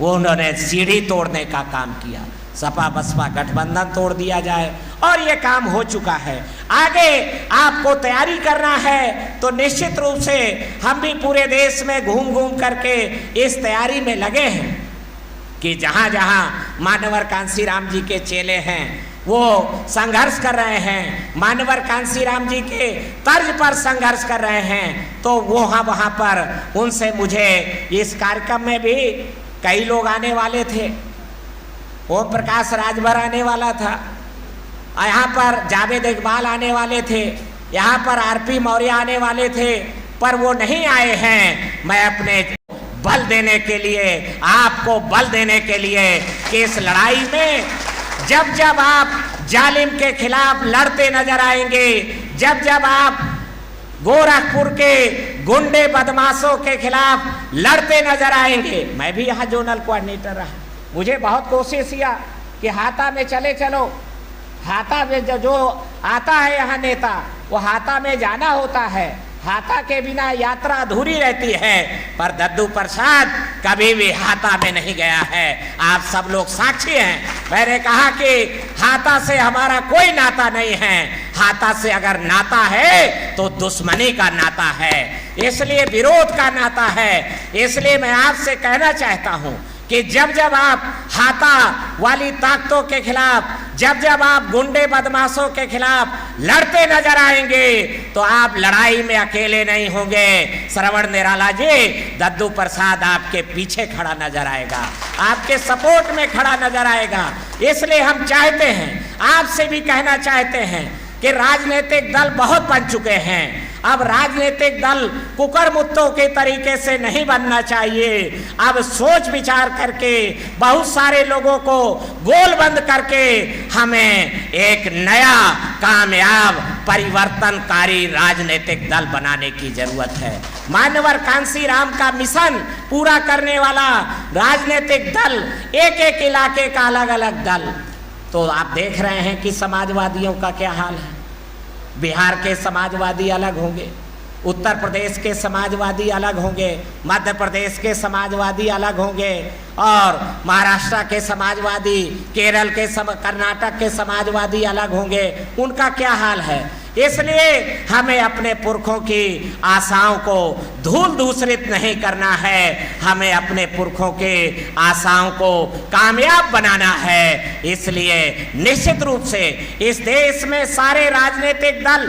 उन्होंने सीढ़ी तोड़ने का काम किया। सपा बसपा गठबंधन तोड़ दिया जाए, और ये काम हो चुका है। आगे आपको तैयारी करना है तो निश्चित रूप से हम भी पूरे देश में घूम घूम करके इस तैयारी में लगे हैं कि जहाँ जहाँ मान्यवर कांसीराम जी के चेले हैं, वो संघर्ष कर रहे हैं, मानवर कांसीराम जी के तर्ज पर संघर्ष कर रहे हैं, तो वो वहाँ पर उनसे मुझे इस कार्यक्रम में भी कई लोग आने वाले थे। ओम प्रकाश राजभर आने वाला था, यहाँ पर जावेद इकबाल आने वाले थे, यहाँ पर आरपी मौर्य आने वाले थे, पर वो नहीं आए हैं। मैं अपने बल देने के लिए, आपको बल देने के लिए कि इस लड़ाई में जब जब आप जालिम के खिलाफ लड़ते नजर आएंगे, जब जब आप गोरखपुर के गुंडे बदमाशों के खिलाफ लड़ते नजर आएंगे। मैं भी यहाँ जोनल कोऑर्डिनेटर रहा, मुझे बहुत कोशिश किया कि हाता में चले चलो, हाता में जो आता है यहाँ नेता, वो हाता में जाना होता है, हाथा के बिना यात्रा अधूरी रहती है। पर दद्दू प्रसाद कभी भी हाथा में नहीं गया है, आप सब लोग साक्षी हैं। मैंने कहा कि हाथा से हमारा कोई नाता नहीं है, हाथा से अगर नाता है तो दुश्मनी का नाता है, इसलिए विरोध का नाता है। इसलिए मैं आपसे कहना चाहता हूं कि जब जब आप हाथा वाली ताकतों के खिलाफ, जब जब आप गुंडे बदमाशों के खिलाफ लड़ते नजर आएंगे, तो आप लड़ाई में अकेले नहीं होंगे। श्रवण निराला जी, दद्दू प्रसाद आपके पीछे खड़ा नजर आएगा, आपके सपोर्ट में खड़ा नजर आएगा। इसलिए हम चाहते हैं, आपसे भी कहना चाहते हैं कि राजनीतिक दल बहुत बन चुके हैं, अब राजनीतिक दल कुकर मुत्तों के तरीके से नहीं बनना चाहिए। अब सोच विचार करके, बहुत सारे लोगों को गोलबंद करके हमें एक नया कामयाब परिवर्तनकारी राजनीतिक दल बनाने की जरूरत है। मान्यवर कांसीराम का मिशन पूरा करने वाला राजनीतिक दल, एक एक इलाके का अलग अलग दल। तो आप देख रहे हैं कि समाजवादियों का क्या हाल है। बिहार के समाजवादी अलग होंगे, उत्तर प्रदेश के समाजवादी अलग होंगे, मध्य प्रदेश के समाजवादी अलग होंगे, और महाराष्ट्र के समाजवादी, केरल के कर्नाटक के समाजवादी अलग होंगे। उनका क्या हाल है। इसलिए हमें अपने पुरखों की आशाओं को धूल दूषित नहीं करना है, हमें अपने पुरखों के आशाओं को कामयाब बनाना है। इसलिए निश्चित रूप से इस देश में सारे राजनीतिक दल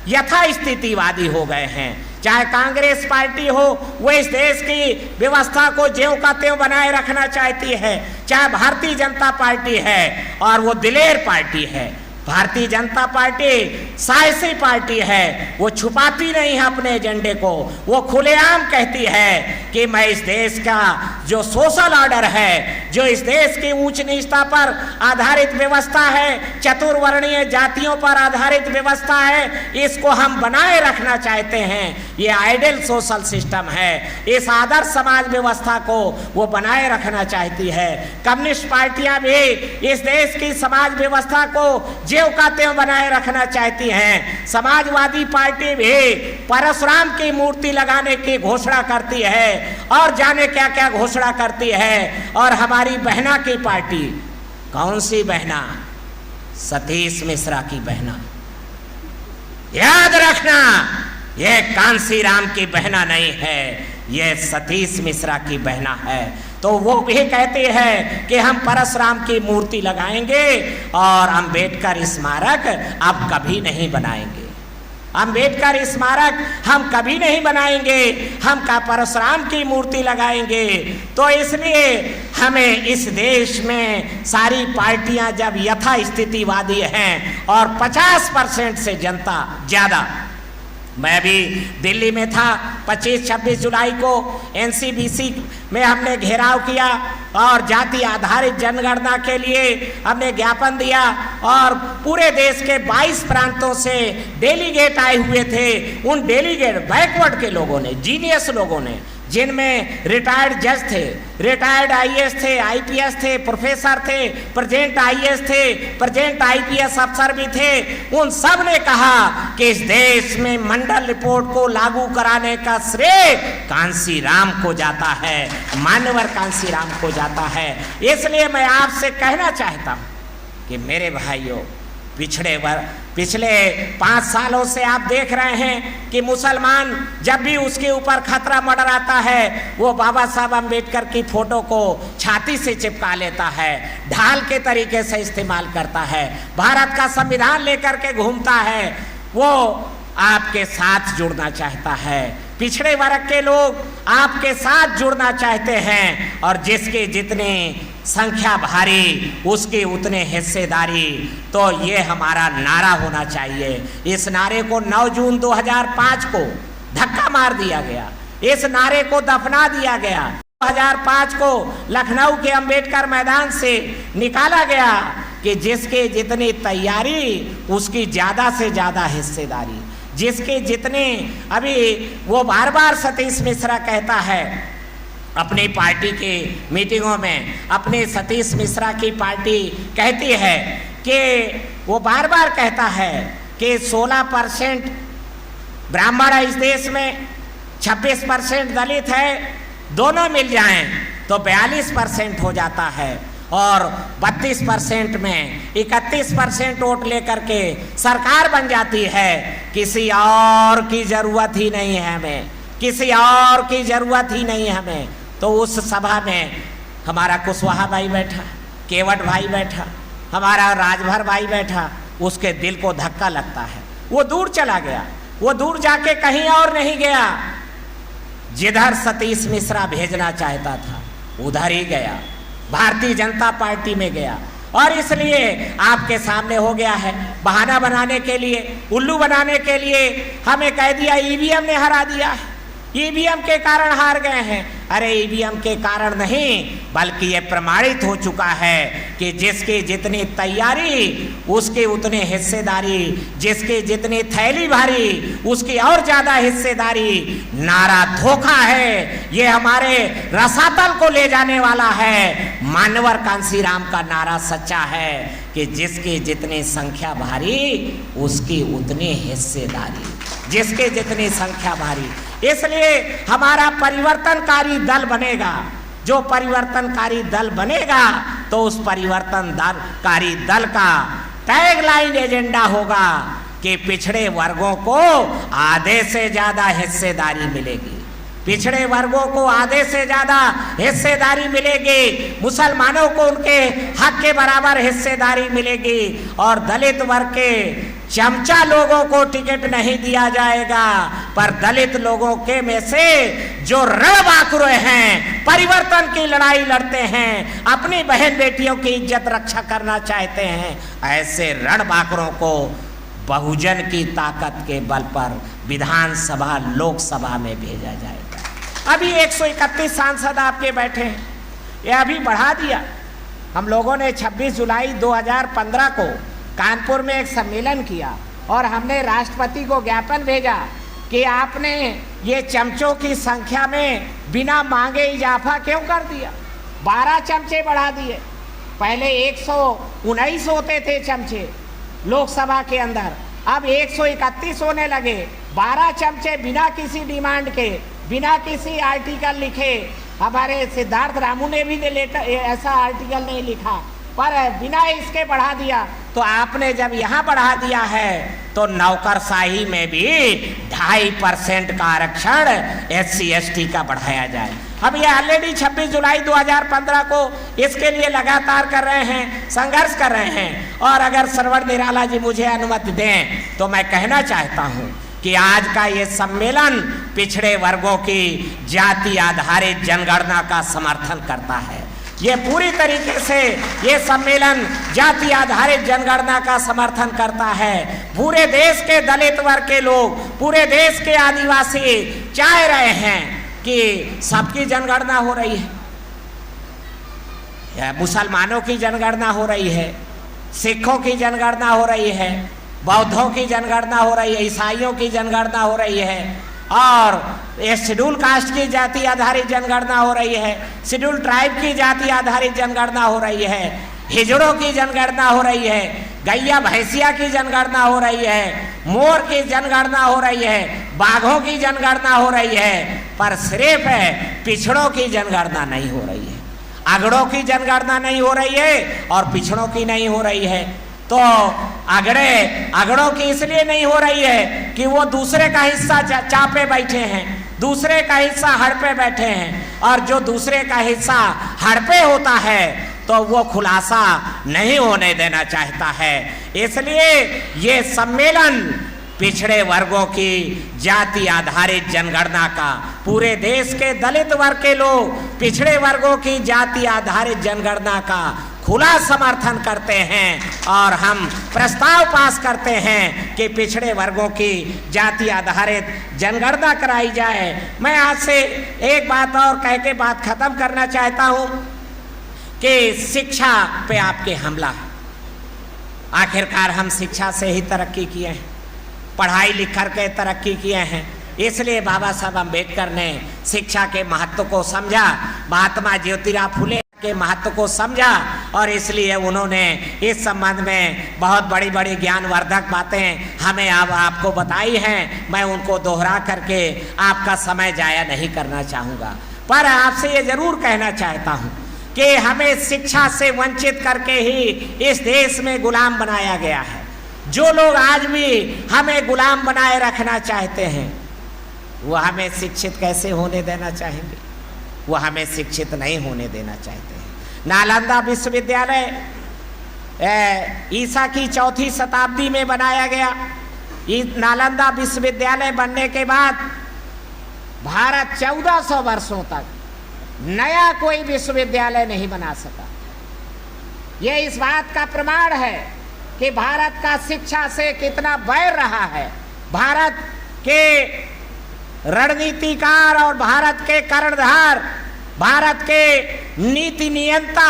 यथास्थितिवादी हो गए हैं। चाहे कांग्रेस पार्टी हो, वो इस देश की व्यवस्था को ज्यों का त्यों बनाए रखना चाहती है, चाहे भारतीय जनता पार्टी है, और वो दिलेर पार्टी है। भारतीय जनता पार्टी साहसी पार्टी है, वो छुपाती नहीं है अपने एजेंडे को, वो खुलेआम कहती है कि मैं इस देश का जो सोशल ऑर्डर है, जो इस देश की ऊंच नीचता पर आधारित व्यवस्था है, चतुर्वर्णीय जातियों पर आधारित व्यवस्था है, इसको हम बनाए रखना चाहते हैं। ये आइडियल सोशल सिस्टम है, इस आदर्श समाज व्यवस्था को वो बनाए रखना चाहती है। कम्युनिस्ट पार्टियां भी इस देश की समाज व्यवस्था को ज्यों का त्यों बनाए रखना चाहती हैं। समाजवादी पार्टी भी परशुराम की मूर्ति लगाने की घोषणा करती है, और जाने क्या क्या घोषणा करती है। और हमारी बहना की पार्टी, कौन सी बहना? सतीश मिश्रा की बहना। याद रखना, यह कांसीराम की बहना नहीं है, यह सतीश मिश्रा की बहना है। तो वो भी कहती है कि हम परशुराम की मूर्ति लगाएंगे और अंबेडकर स्मारक अब कभी नहीं बनाएंगे, अंबेडकर स्मारक हम कभी नहीं बनाएंगे, हम का परशुराम की मूर्ति लगाएंगे। तो इसलिए हमें इस देश में सारी पार्टियां जब यथास्थितिवादी हैं और 50% से जनता ज्यादा, मैं भी दिल्ली में था 25-26 जुलाई को एनसीबीसी में हमने घेराव किया और जाति आधारित जनगणना के लिए हमने ज्ञापन दिया, और पूरे देश के 22 प्रांतों से डेलीगेट आए हुए थे। उन डेलीगेट बैकवर्ड के लोगों ने, जीनियस लोगों ने, जिनमें रिटायर्ड जज थे, रिटायर्ड आईएएस थे, आईपीएस थे, प्रोफेसर थे, प्रेजेंट आईएएस थे, प्रेजेंट आईपीएस अफसर भी थे, उन सब ने कहा कि इस देश में मंडल रिपोर्ट को लागू कराने का श्रेय कांसीराम को जाता है, मान्यवर कांसीराम को जाता है। इसलिए मैं आपसे कहना चाहता हूं कि मेरे भाइयों, पिछड़े वर्ग पिछले 5 सालों से आप देख रहे हैं कि मुसलमान जब भी उसके ऊपर खतरा मंडराता है वो बाबा साहब अम्बेडकर की फोटो को छाती से चिपका लेता है, ढाल के तरीके से इस्तेमाल करता है, भारत का संविधान लेकर के घूमता है। वो आपके साथ जुड़ना चाहता है, पिछड़े वर्ग के लोग आपके साथ जुड़ना चाहते हैं और जिसकी जितनी संख्या भारी उसकी उतने हिस्सेदारी। तो ये हमारा नारा होना चाहिए। इस नारे को 9 जून 2005 को धक्का मार दिया गया, इस नारे को दफना दिया गया। 2005 को लखनऊ के अंबेडकर मैदान से निकाला गया कि जिसके जितनी तैयारी उसकी ज्यादा से ज्यादा हिस्सेदारी, जिसके जितने अभी वो बार बार सतीश मिश्रा कहता है अपनी पार्टी की मीटिंगों में, अपने सतीश मिश्रा की पार्टी कहती है कि वो बार बार कहता है कि 16% ब्राह्मण है इस देश में, 26% दलित है, दोनों मिल जाएं तो 42% हो जाता है और 32% में 31% वोट लेकर के सरकार बन जाती है। किसी और की जरूरत ही नहीं है हमें, किसी और की जरूरत ही नहीं है हमें। तो उस सभा में हमारा कुशवाहा भाई बैठा, केवट भाई बैठा, हमारा राजभर भाई बैठा, उसके दिल को धक्का लगता है। वो दूर चला गया, वो दूर जाके कहीं और नहीं गया, जिधर सतीश मिश्रा भेजना चाहता था उधर ही गया, भारतीय जनता पार्टी में गया। और इसलिए आपके सामने हो गया है, बहाना बनाने के लिए, उल्लू बनाने के लिए हमें कह दिया ईवीएम ने हरा दिया है, ईवीएम के कारण हार गए हैं। अरे ईवीएम के कारण नहीं, बल्कि ये प्रमाणित हो चुका है कि जिसकी जितनी तैयारी उसकी उतनी हिस्सेदारी, जिसकी जितनी थैली भारी उसकी और ज्यादा हिस्सेदारी। नारा धोखा है, ये हमारे रसातल को ले जाने वाला है। मानवर कांसीराम का नारा सच्चा है कि जिसकी जितनी संख्या भारी उसकी उतनी हिस्सेदारी, जिसके जितनी संख्या भारी। इसलिए हमारा परिवर्तनकारी दल बनेगा। जो परिवर्तनकारी दल बनेगा तो उस परिवर्तनकारी दल का टैगलाइन एजेंडा होगा कि पिछड़े वर्गों को आधे से ज्यादा हिस्सेदारी मिलेगी, पिछड़े वर्गों को आधे से ज्यादा हिस्सेदारी मिलेगी, मुसलमानों को उनके हक के बराबर हिस्सेदारी मिलेगी और दलित वर्ग के चमचा लोगों को टिकट नहीं दिया जाएगा। पर दलित लोगों के में से जो रणबांकुरे हैं, परिवर्तन की लड़ाई लड़ते हैं, अपनी बहन बेटियों की इज्जत रक्षा करना चाहते हैं, ऐसे रणबांकुरों को बहुजन की ताकत के बल पर विधानसभा लोकसभा में भेजा जाएगा। अभी 131 सांसद आपके बैठे हैं, ये अभी बढ़ा दिया। हम लोगों ने 26 जुलाई 2015 को कानपुर में एक सम्मेलन किया और हमने राष्ट्रपति को ज्ञापन भेजा कि आपने ये चमचों की संख्या में बिना मांगे इजाफा क्यों कर दिया। 12 चमचे बढ़ा दिए, पहले 119 होते थे चमचे लोकसभा के अंदर, अब 131 होने लगे। 12 चमचे बिना किसी डिमांड के, बिना किसी आर्टिकल लिखे। हमारे सिद्धार्थ रामू ने भी ऐसा आर्टिकल नहीं लिखा, पर बिना इसके बढ़ा दिया। तो आपने जब यहाँ बढ़ा दिया है तो नौकरशाही में भी 2.5% का आरक्षण SC/ST का बढ़ाया जाए। अब ये ऑलरेडी 26 जुलाई 2015 को इसके लिए लगातार कर रहे हैं, संघर्ष कर रहे हैं। और अगर सरवर निराला जी मुझे अनुमति दें तो मैं कहना चाहता हूँ कि आज का ये सम्मेलन पिछड़े वर्गों की जाति आधारित जनगणना का समर्थन करता है। ये पूरी तरीके से ये सम्मेलन जाति आधारित जनगणना का समर्थन करता है। पूरे देश के दलित वर्ग के लोग, पूरे देश के आदिवासी चाह रहे हैं कि सबकी जनगणना हो रही है, मुसलमानों की जनगणना हो रही है, सिखों की जनगणना हो रही है, बौद्धों की जनगणना हो रही है, ईसाइयों की जनगणना हो रही है और शेड्यूल कास्ट की जाति आधारित जनगणना हो रही है, शेड्यूल ट्राइब की जाति आधारित जनगणना हो रही है, हिजड़ों की जनगणना हो रही है, गैया भैंसिया की जनगणना हो रही है, मोर की जनगणना हो रही है, बाघों की जनगणना हो रही है। पर सिर्फ पिछड़ों की जनगणना नहीं हो रही है, अगड़ों की जनगणना नहीं हो रही है और पिछड़ों की नहीं हो रही है। तो अगड़ों की इसलिए नहीं हो रही है कि वो दूसरे का हिस्सा चापे बैठे हैं, दूसरे का हिस्सा हड़पे बैठे हैं, और जो दूसरे का हिस्सा हड़पे होता है तो वो खुलासा नहीं होने देना चाहता है। इसलिए ये सम्मेलन पिछड़े वर्गों की जाति आधारित जनगणना का, पूरे देश के दलित वर्ग के लोग पिछड़े वर्गों की जाति आधारित जनगणना का खुला समर्थन करते हैं, और हम प्रस्ताव पास करते हैं कि पिछड़े वर्गों की जाति आधारित जनगणना कराई जाए। मैं आज से एक बात और कह के बात खत्म करना चाहता हूं कि शिक्षा पे आपके हमला है। आखिरकार हम शिक्षा से ही तरक्की किए हैं, पढ़ाई लिख कर के तरक्की किए हैं। इसलिए बाबा साहब अम्बेडकर ने शिक्षा के महत्व को समझा, महात्मा ज्योतिराव फुले के महत्व को समझा, और इसलिए उन्होंने इस संबंध में बहुत बड़ी बड़ी ज्ञानवर्धक बातें हमें आपको बताई हैं। मैं उनको दोहरा करके आपका समय जाया नहीं करना चाहूँगा, पर आपसे ये जरूर कहना चाहता हूँ कि हमें शिक्षा से वंचित करके ही इस देश में गुलाम बनाया गया है। जो लोग आज भी हमें गुलाम बनाए रखना चाहते हैं, वो हमें शिक्षित कैसे होने देना चाहेंगे? वो हमें शिक्षित नहीं होने देना चाहते हैं। नालंदा विश्वविद्यालय ईसा की 4वीं शताब्दी में बनाया गया। नालंदा विश्वविद्यालय बनने के बाद भारत 1400 वर्षों तक नया कोई विश्वविद्यालय नहीं बना सका। यह इस बात का प्रमाण है कि भारत का शिक्षा से कितना वैर रहा है। भारत के रणनीतिकार और भारत के कर्णधार, भारत के नीति नियंता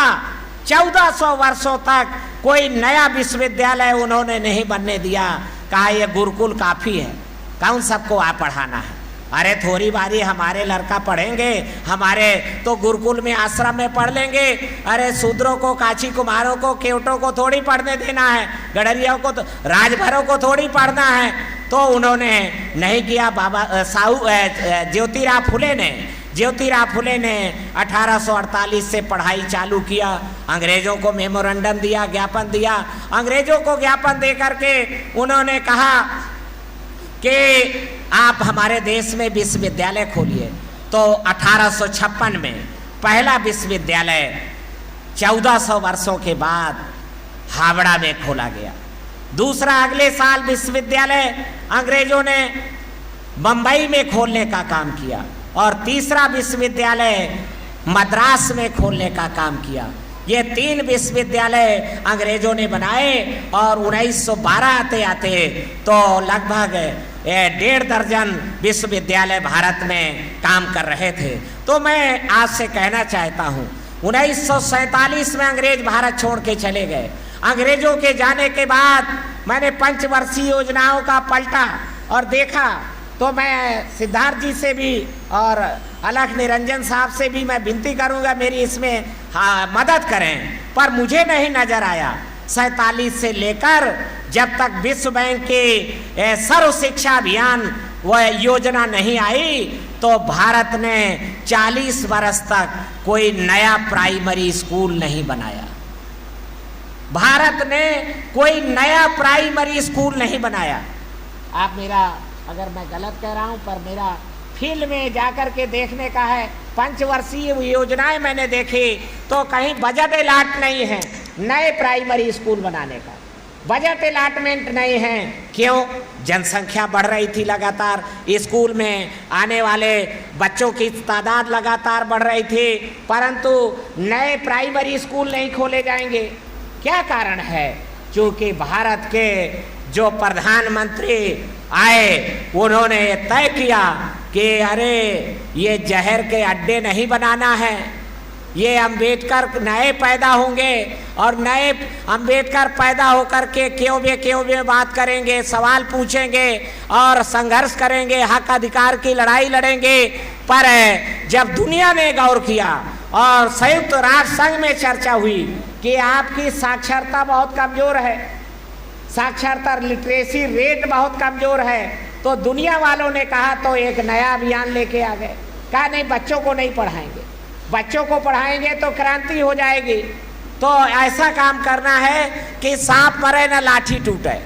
1400 वर्षों तक कोई नया विश्वविद्यालय उन्होंने नहीं बनने दिया। कहा यह गुरुकुल काफी है, कौन सबको आ पढ़ाना है? अरे थोड़ी बारी हमारे लड़का पढ़ेंगे, हमारे तो गुरुकुल में आश्रम में पढ़ लेंगे। अरे शूद्रों को, काची कुमारों को, केवटों को थोड़ी पढ़ने देना है, गडरियों को, तो राजभरों को थोड़ी पढ़ना है। तो उन्होंने नहीं किया। बाबा ज्योतिराव फुले ने 1848 से पढ़ाई चालू किया। अंग्रेजों को मेमोरेंडम दिया, ज्ञापन दिया। अंग्रेजों को ज्ञापन दे करके उन्होंने कहा कि आप हमारे देश में विश्वविद्यालय खोलिए। तो 1856 में पहला विश्वविद्यालय 1400 वर्षों के बाद हावड़ा में खोला गया। दूसरा अगले साल विश्वविद्यालय अंग्रेजों ने बंबई में खोलने का काम किया, और तीसरा विश्वविद्यालय मद्रास में खोलने का काम किया। ये 3 विश्वविद्यालय अंग्रेजों ने बनाए, और 1912 आते आते तो लगभग 1.5 दर्जन विश्वविद्यालय भारत में काम कर रहे थे। तो मैं आज से कहना चाहता हूँ, 1947 में अंग्रेज भारत छोड़ के चले गए। अंग्रेजों के जाने के बाद मैंने पंचवर्षीय योजनाओं का पलटा और देखा, तो मैं सिद्धार्थ जी से भी और अलख निरंजन साहब से भी मैं विनती करूंगा मेरी इसमें मदद करें। पर मुझे नहीं नजर आया 47 से लेकर जब तक विश्व बैंक के सर्व शिक्षा अभियान वह योजना नहीं आई, तो भारत ने 40 वर्ष तक कोई नया प्राइमरी स्कूल नहीं बनाया। भारत ने कोई नया प्राइमरी स्कूल नहीं बनाया। आप मेरा, अगर मैं गलत कह रहा हूं, पर मेरा फील्ड में जाकर के देखने का है। पंचवर्षीय योजनाएं मैंने देखी तो कहीं बजट अलाट नहीं है नए प्राइमरी स्कूल बनाने का, बजट अलाटमेंट नहीं है। क्यों? जनसंख्या बढ़ रही थी लगातार, स्कूल में आने वाले बच्चों की तादाद लगातार बढ़ रही थी, परंतु नए प्राइमरी स्कूल नहीं खोले जाएंगे। क्या कारण है? क्योंकि भारत के जो प्रधानमंत्री आए उन्होंने तय किया कि अरे ये जहर के अड्डे नहीं बनाना है, ये अंबेडकर नए पैदा होंगे और नए अंबेडकर पैदा होकर के क्यों वे बात करेंगे, सवाल पूछेंगे और संघर्ष करेंगे, हक अधिकार की लड़ाई लड़ेंगे। पर जब दुनिया ने गौर किया और संयुक्त राष्ट्र संघ में चर्चा हुई कि आपकी साक्षरता बहुत कमजोर है, साक्षरता लिटरेसी रेट बहुत कमजोर है, तो दुनिया वालों ने कहा तो एक नया अभियान लेके आ गए। कहा नहीं, बच्चों को नहीं पढ़ाएंगे, बच्चों को पढ़ाएंगे तो क्रांति हो जाएगी। तो ऐसा काम करना है कि सांप मरे ना लाठी टूटे,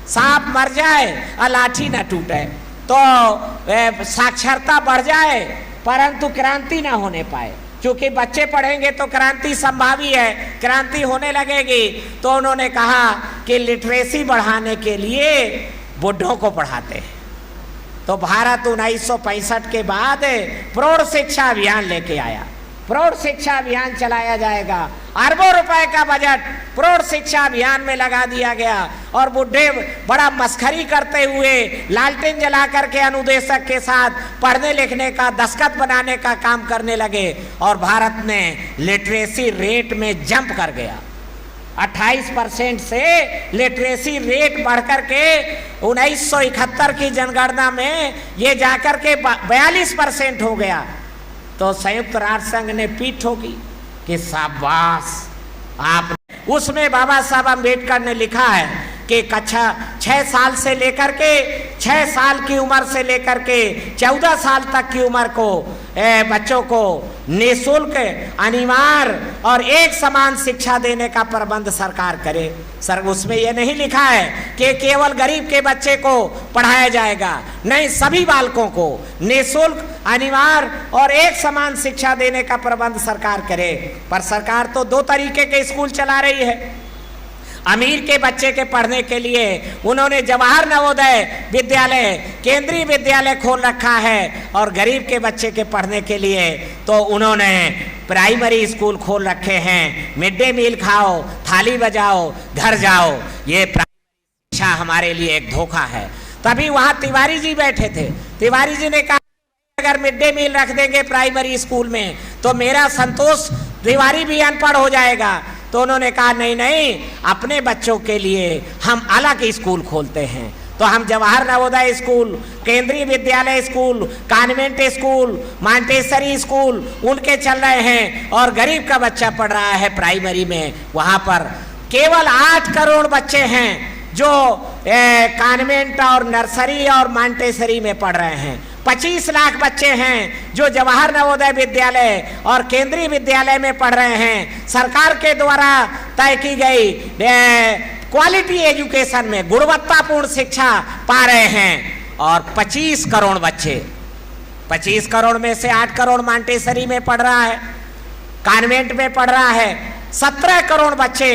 सांप मर जाए और लाठी ना टूटे, तो साक्षरता बढ़ जाए परंतु क्रांति ना होने पाए। क्योंकि बच्चे पढ़ेंगे तो क्रांति संभावी है, क्रांति होने लगेगी। तो उन्होंने कहा कि लिटरेसी बढ़ाने के लिए बुढ़ों को पढ़ाते हैं। तो भारत 1965 के बाद प्रौढ़ शिक्षा अभियान लेके आया, प्रौढ़ शिक्षा अभियान चलाया जाएगा। अरबों रुपए का बजट प्रौढ़ शिक्षा अभियान में लगा दिया गया और बुढ़े बड़ा मस्खरी करते हुए लालटेन जला करके अनुदेशक के साथ पढ़ने लिखने का दस्तखत बनाने का काम करने लगे और भारत में लिटरेसी रेट में जंप कर गया। 28% से लिटरेसी रेट बढ़कर के 1971 की जनगणना में ये जाकर के 42% हो गया। तो संयुक्त राष्ट्र संघ ने पीठ ठोकी कि शाबाश आप। उसमें बाबा साहब अम्बेडकर ने लिखा है कि कक्षा 6 साल से लेकर के 6 साल की उम्र से लेकर के 14 साल तक की उम्र को बच्चों को निःशुल्क अनिवार्य और एक समान शिक्षा देने का प्रबंध सरकार करे। सर उसमें यह नहीं लिखा है कि केवल गरीब के बच्चे को पढ़ाया जाएगा, नहीं, सभी बालकों को निःशुल्क अनिवार्य और एक समान शिक्षा देने का प्रबंध सरकार करे। पर सरकार तो 2 तरीके के स्कूल चला रही है। अमीर के बच्चे के पढ़ने के लिए उन्होंने जवाहर नवोदय विद्यालय, केंद्रीय विद्यालय खोल रखा है और गरीब के बच्चे के पढ़ने के लिए तो उन्होंने प्राइमरी स्कूल खोल रखे हैं। मिड डे मील खाओ, थाली बजाओ, घर जाओ, ये प्राइमरी शिक्षा हमारे लिए एक धोखा है। तभी वहाँ तिवारी जी बैठे थे। तिवारी जी ने कहा अगर मिड डे मील रख देंगे प्राइमरी स्कूल में तो मेरा संतोष तिवारी भी अनपढ़ हो जाएगा। तो उन्होंने कहा नहीं नहीं, अपने बच्चों के लिए हम अलग स्कूल खोलते हैं। तो हम जवाहर नवोदय स्कूल, केंद्रीय विद्यालय school, convent school, Montessori school उनके चल रहे हैं और गरीब का बच्चा पढ़ रहा है प्राइमरी में। वहाँ पर केवल 8 करोड़ बच्चे हैं जो कॉन्वेंट और नर्सरी और मॉन्टेसरी में पढ़ रहे हैं। 25 लाख बच्चे हैं जो जवाहर नवोदय विद्यालय और केंद्रीय विद्यालय में पढ़ रहे हैं। सरकार के द्वारा तय की गई क्वालिटी एजुकेशन में गुणवत्तापूर्ण शिक्षा पा रहे हैं। और 25 करोड़ बच्चे, 25 करोड़ में से 8 करोड़ मॉन्टेसरी में पढ़ रहा है, कॉन्वेंट में पढ़ रहा है। 17 करोड़ बच्चे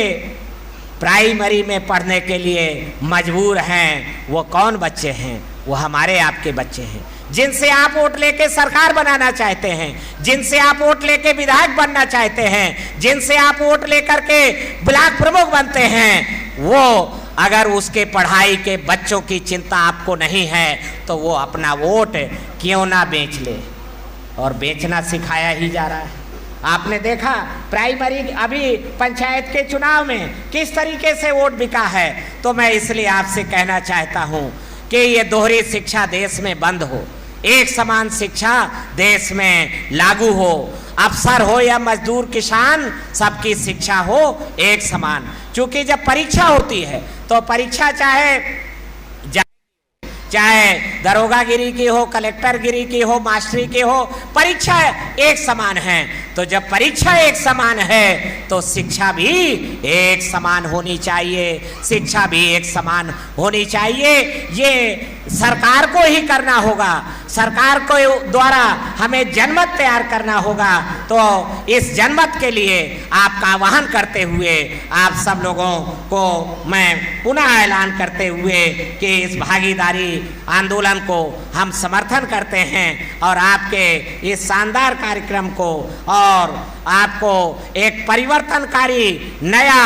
प्राइमरी में पढ़ने के लिए मजबूर हैं। वो कौन बच्चे हैं? वो हमारे आपके बच्चे हैं जिनसे आप वोट लेके सरकार बनाना चाहते हैं, जिनसे आप वोट लेके विधायक बनना चाहते हैं, जिनसे आप वोट लेकर के ब्लॉक प्रमुख बनते हैं। वो अगर उसके पढ़ाई के बच्चों की चिंता आपको नहीं है तो वो अपना वोट क्यों ना बेच ले, और बेचना सिखाया ही जा रहा है। आपने देखा प्राइमरी अभी पंचायत के चुनाव में किस तरीके से वोट बिका है। तो मैं इसलिए आपसे कहना चाहता हूं कि ये दोहरी शिक्षा देश में बंद हो, एक समान शिक्षा देश में लागू हो। अफसर हो या मजदूर किसान, सबकी शिक्षा हो एक समान। क्योंकि जब परीक्षा होती है तो परीक्षा चाहे दरोगागिरी की हो, कलेक्टरगिरी की हो, मास्टरी की हो, परीक्षा एक समान है। तो जब परीक्षा एक समान है तो शिक्षा भी एक समान होनी चाहिए, शिक्षा भी एक समान होनी चाहिए। ये सरकार को ही करना होगा, सरकार को द्वारा हमें जनमत तैयार करना होगा। तो इस जनमत के लिए आपका आह्वान करते हुए आप सब लोगों को मैं पुनः ऐलान करते हुए कि इस भागीदारी आंदोलन को हम समर्थन करते हैं और आपके इस शानदार कार्यक्रम को और आपको एक परिवर्तनकारी नया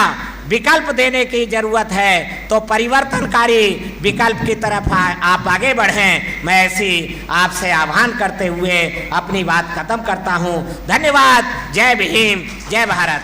विकल्प देने की जरूरत है। तो परिवर्तनकारी विकल्प की तरफ आप आगे बढ़ें। मैं ऐसी आपसे आह्वान करते हुए अपनी बात खत्म करता हूं। धन्यवाद। जय भीम, जय भारत।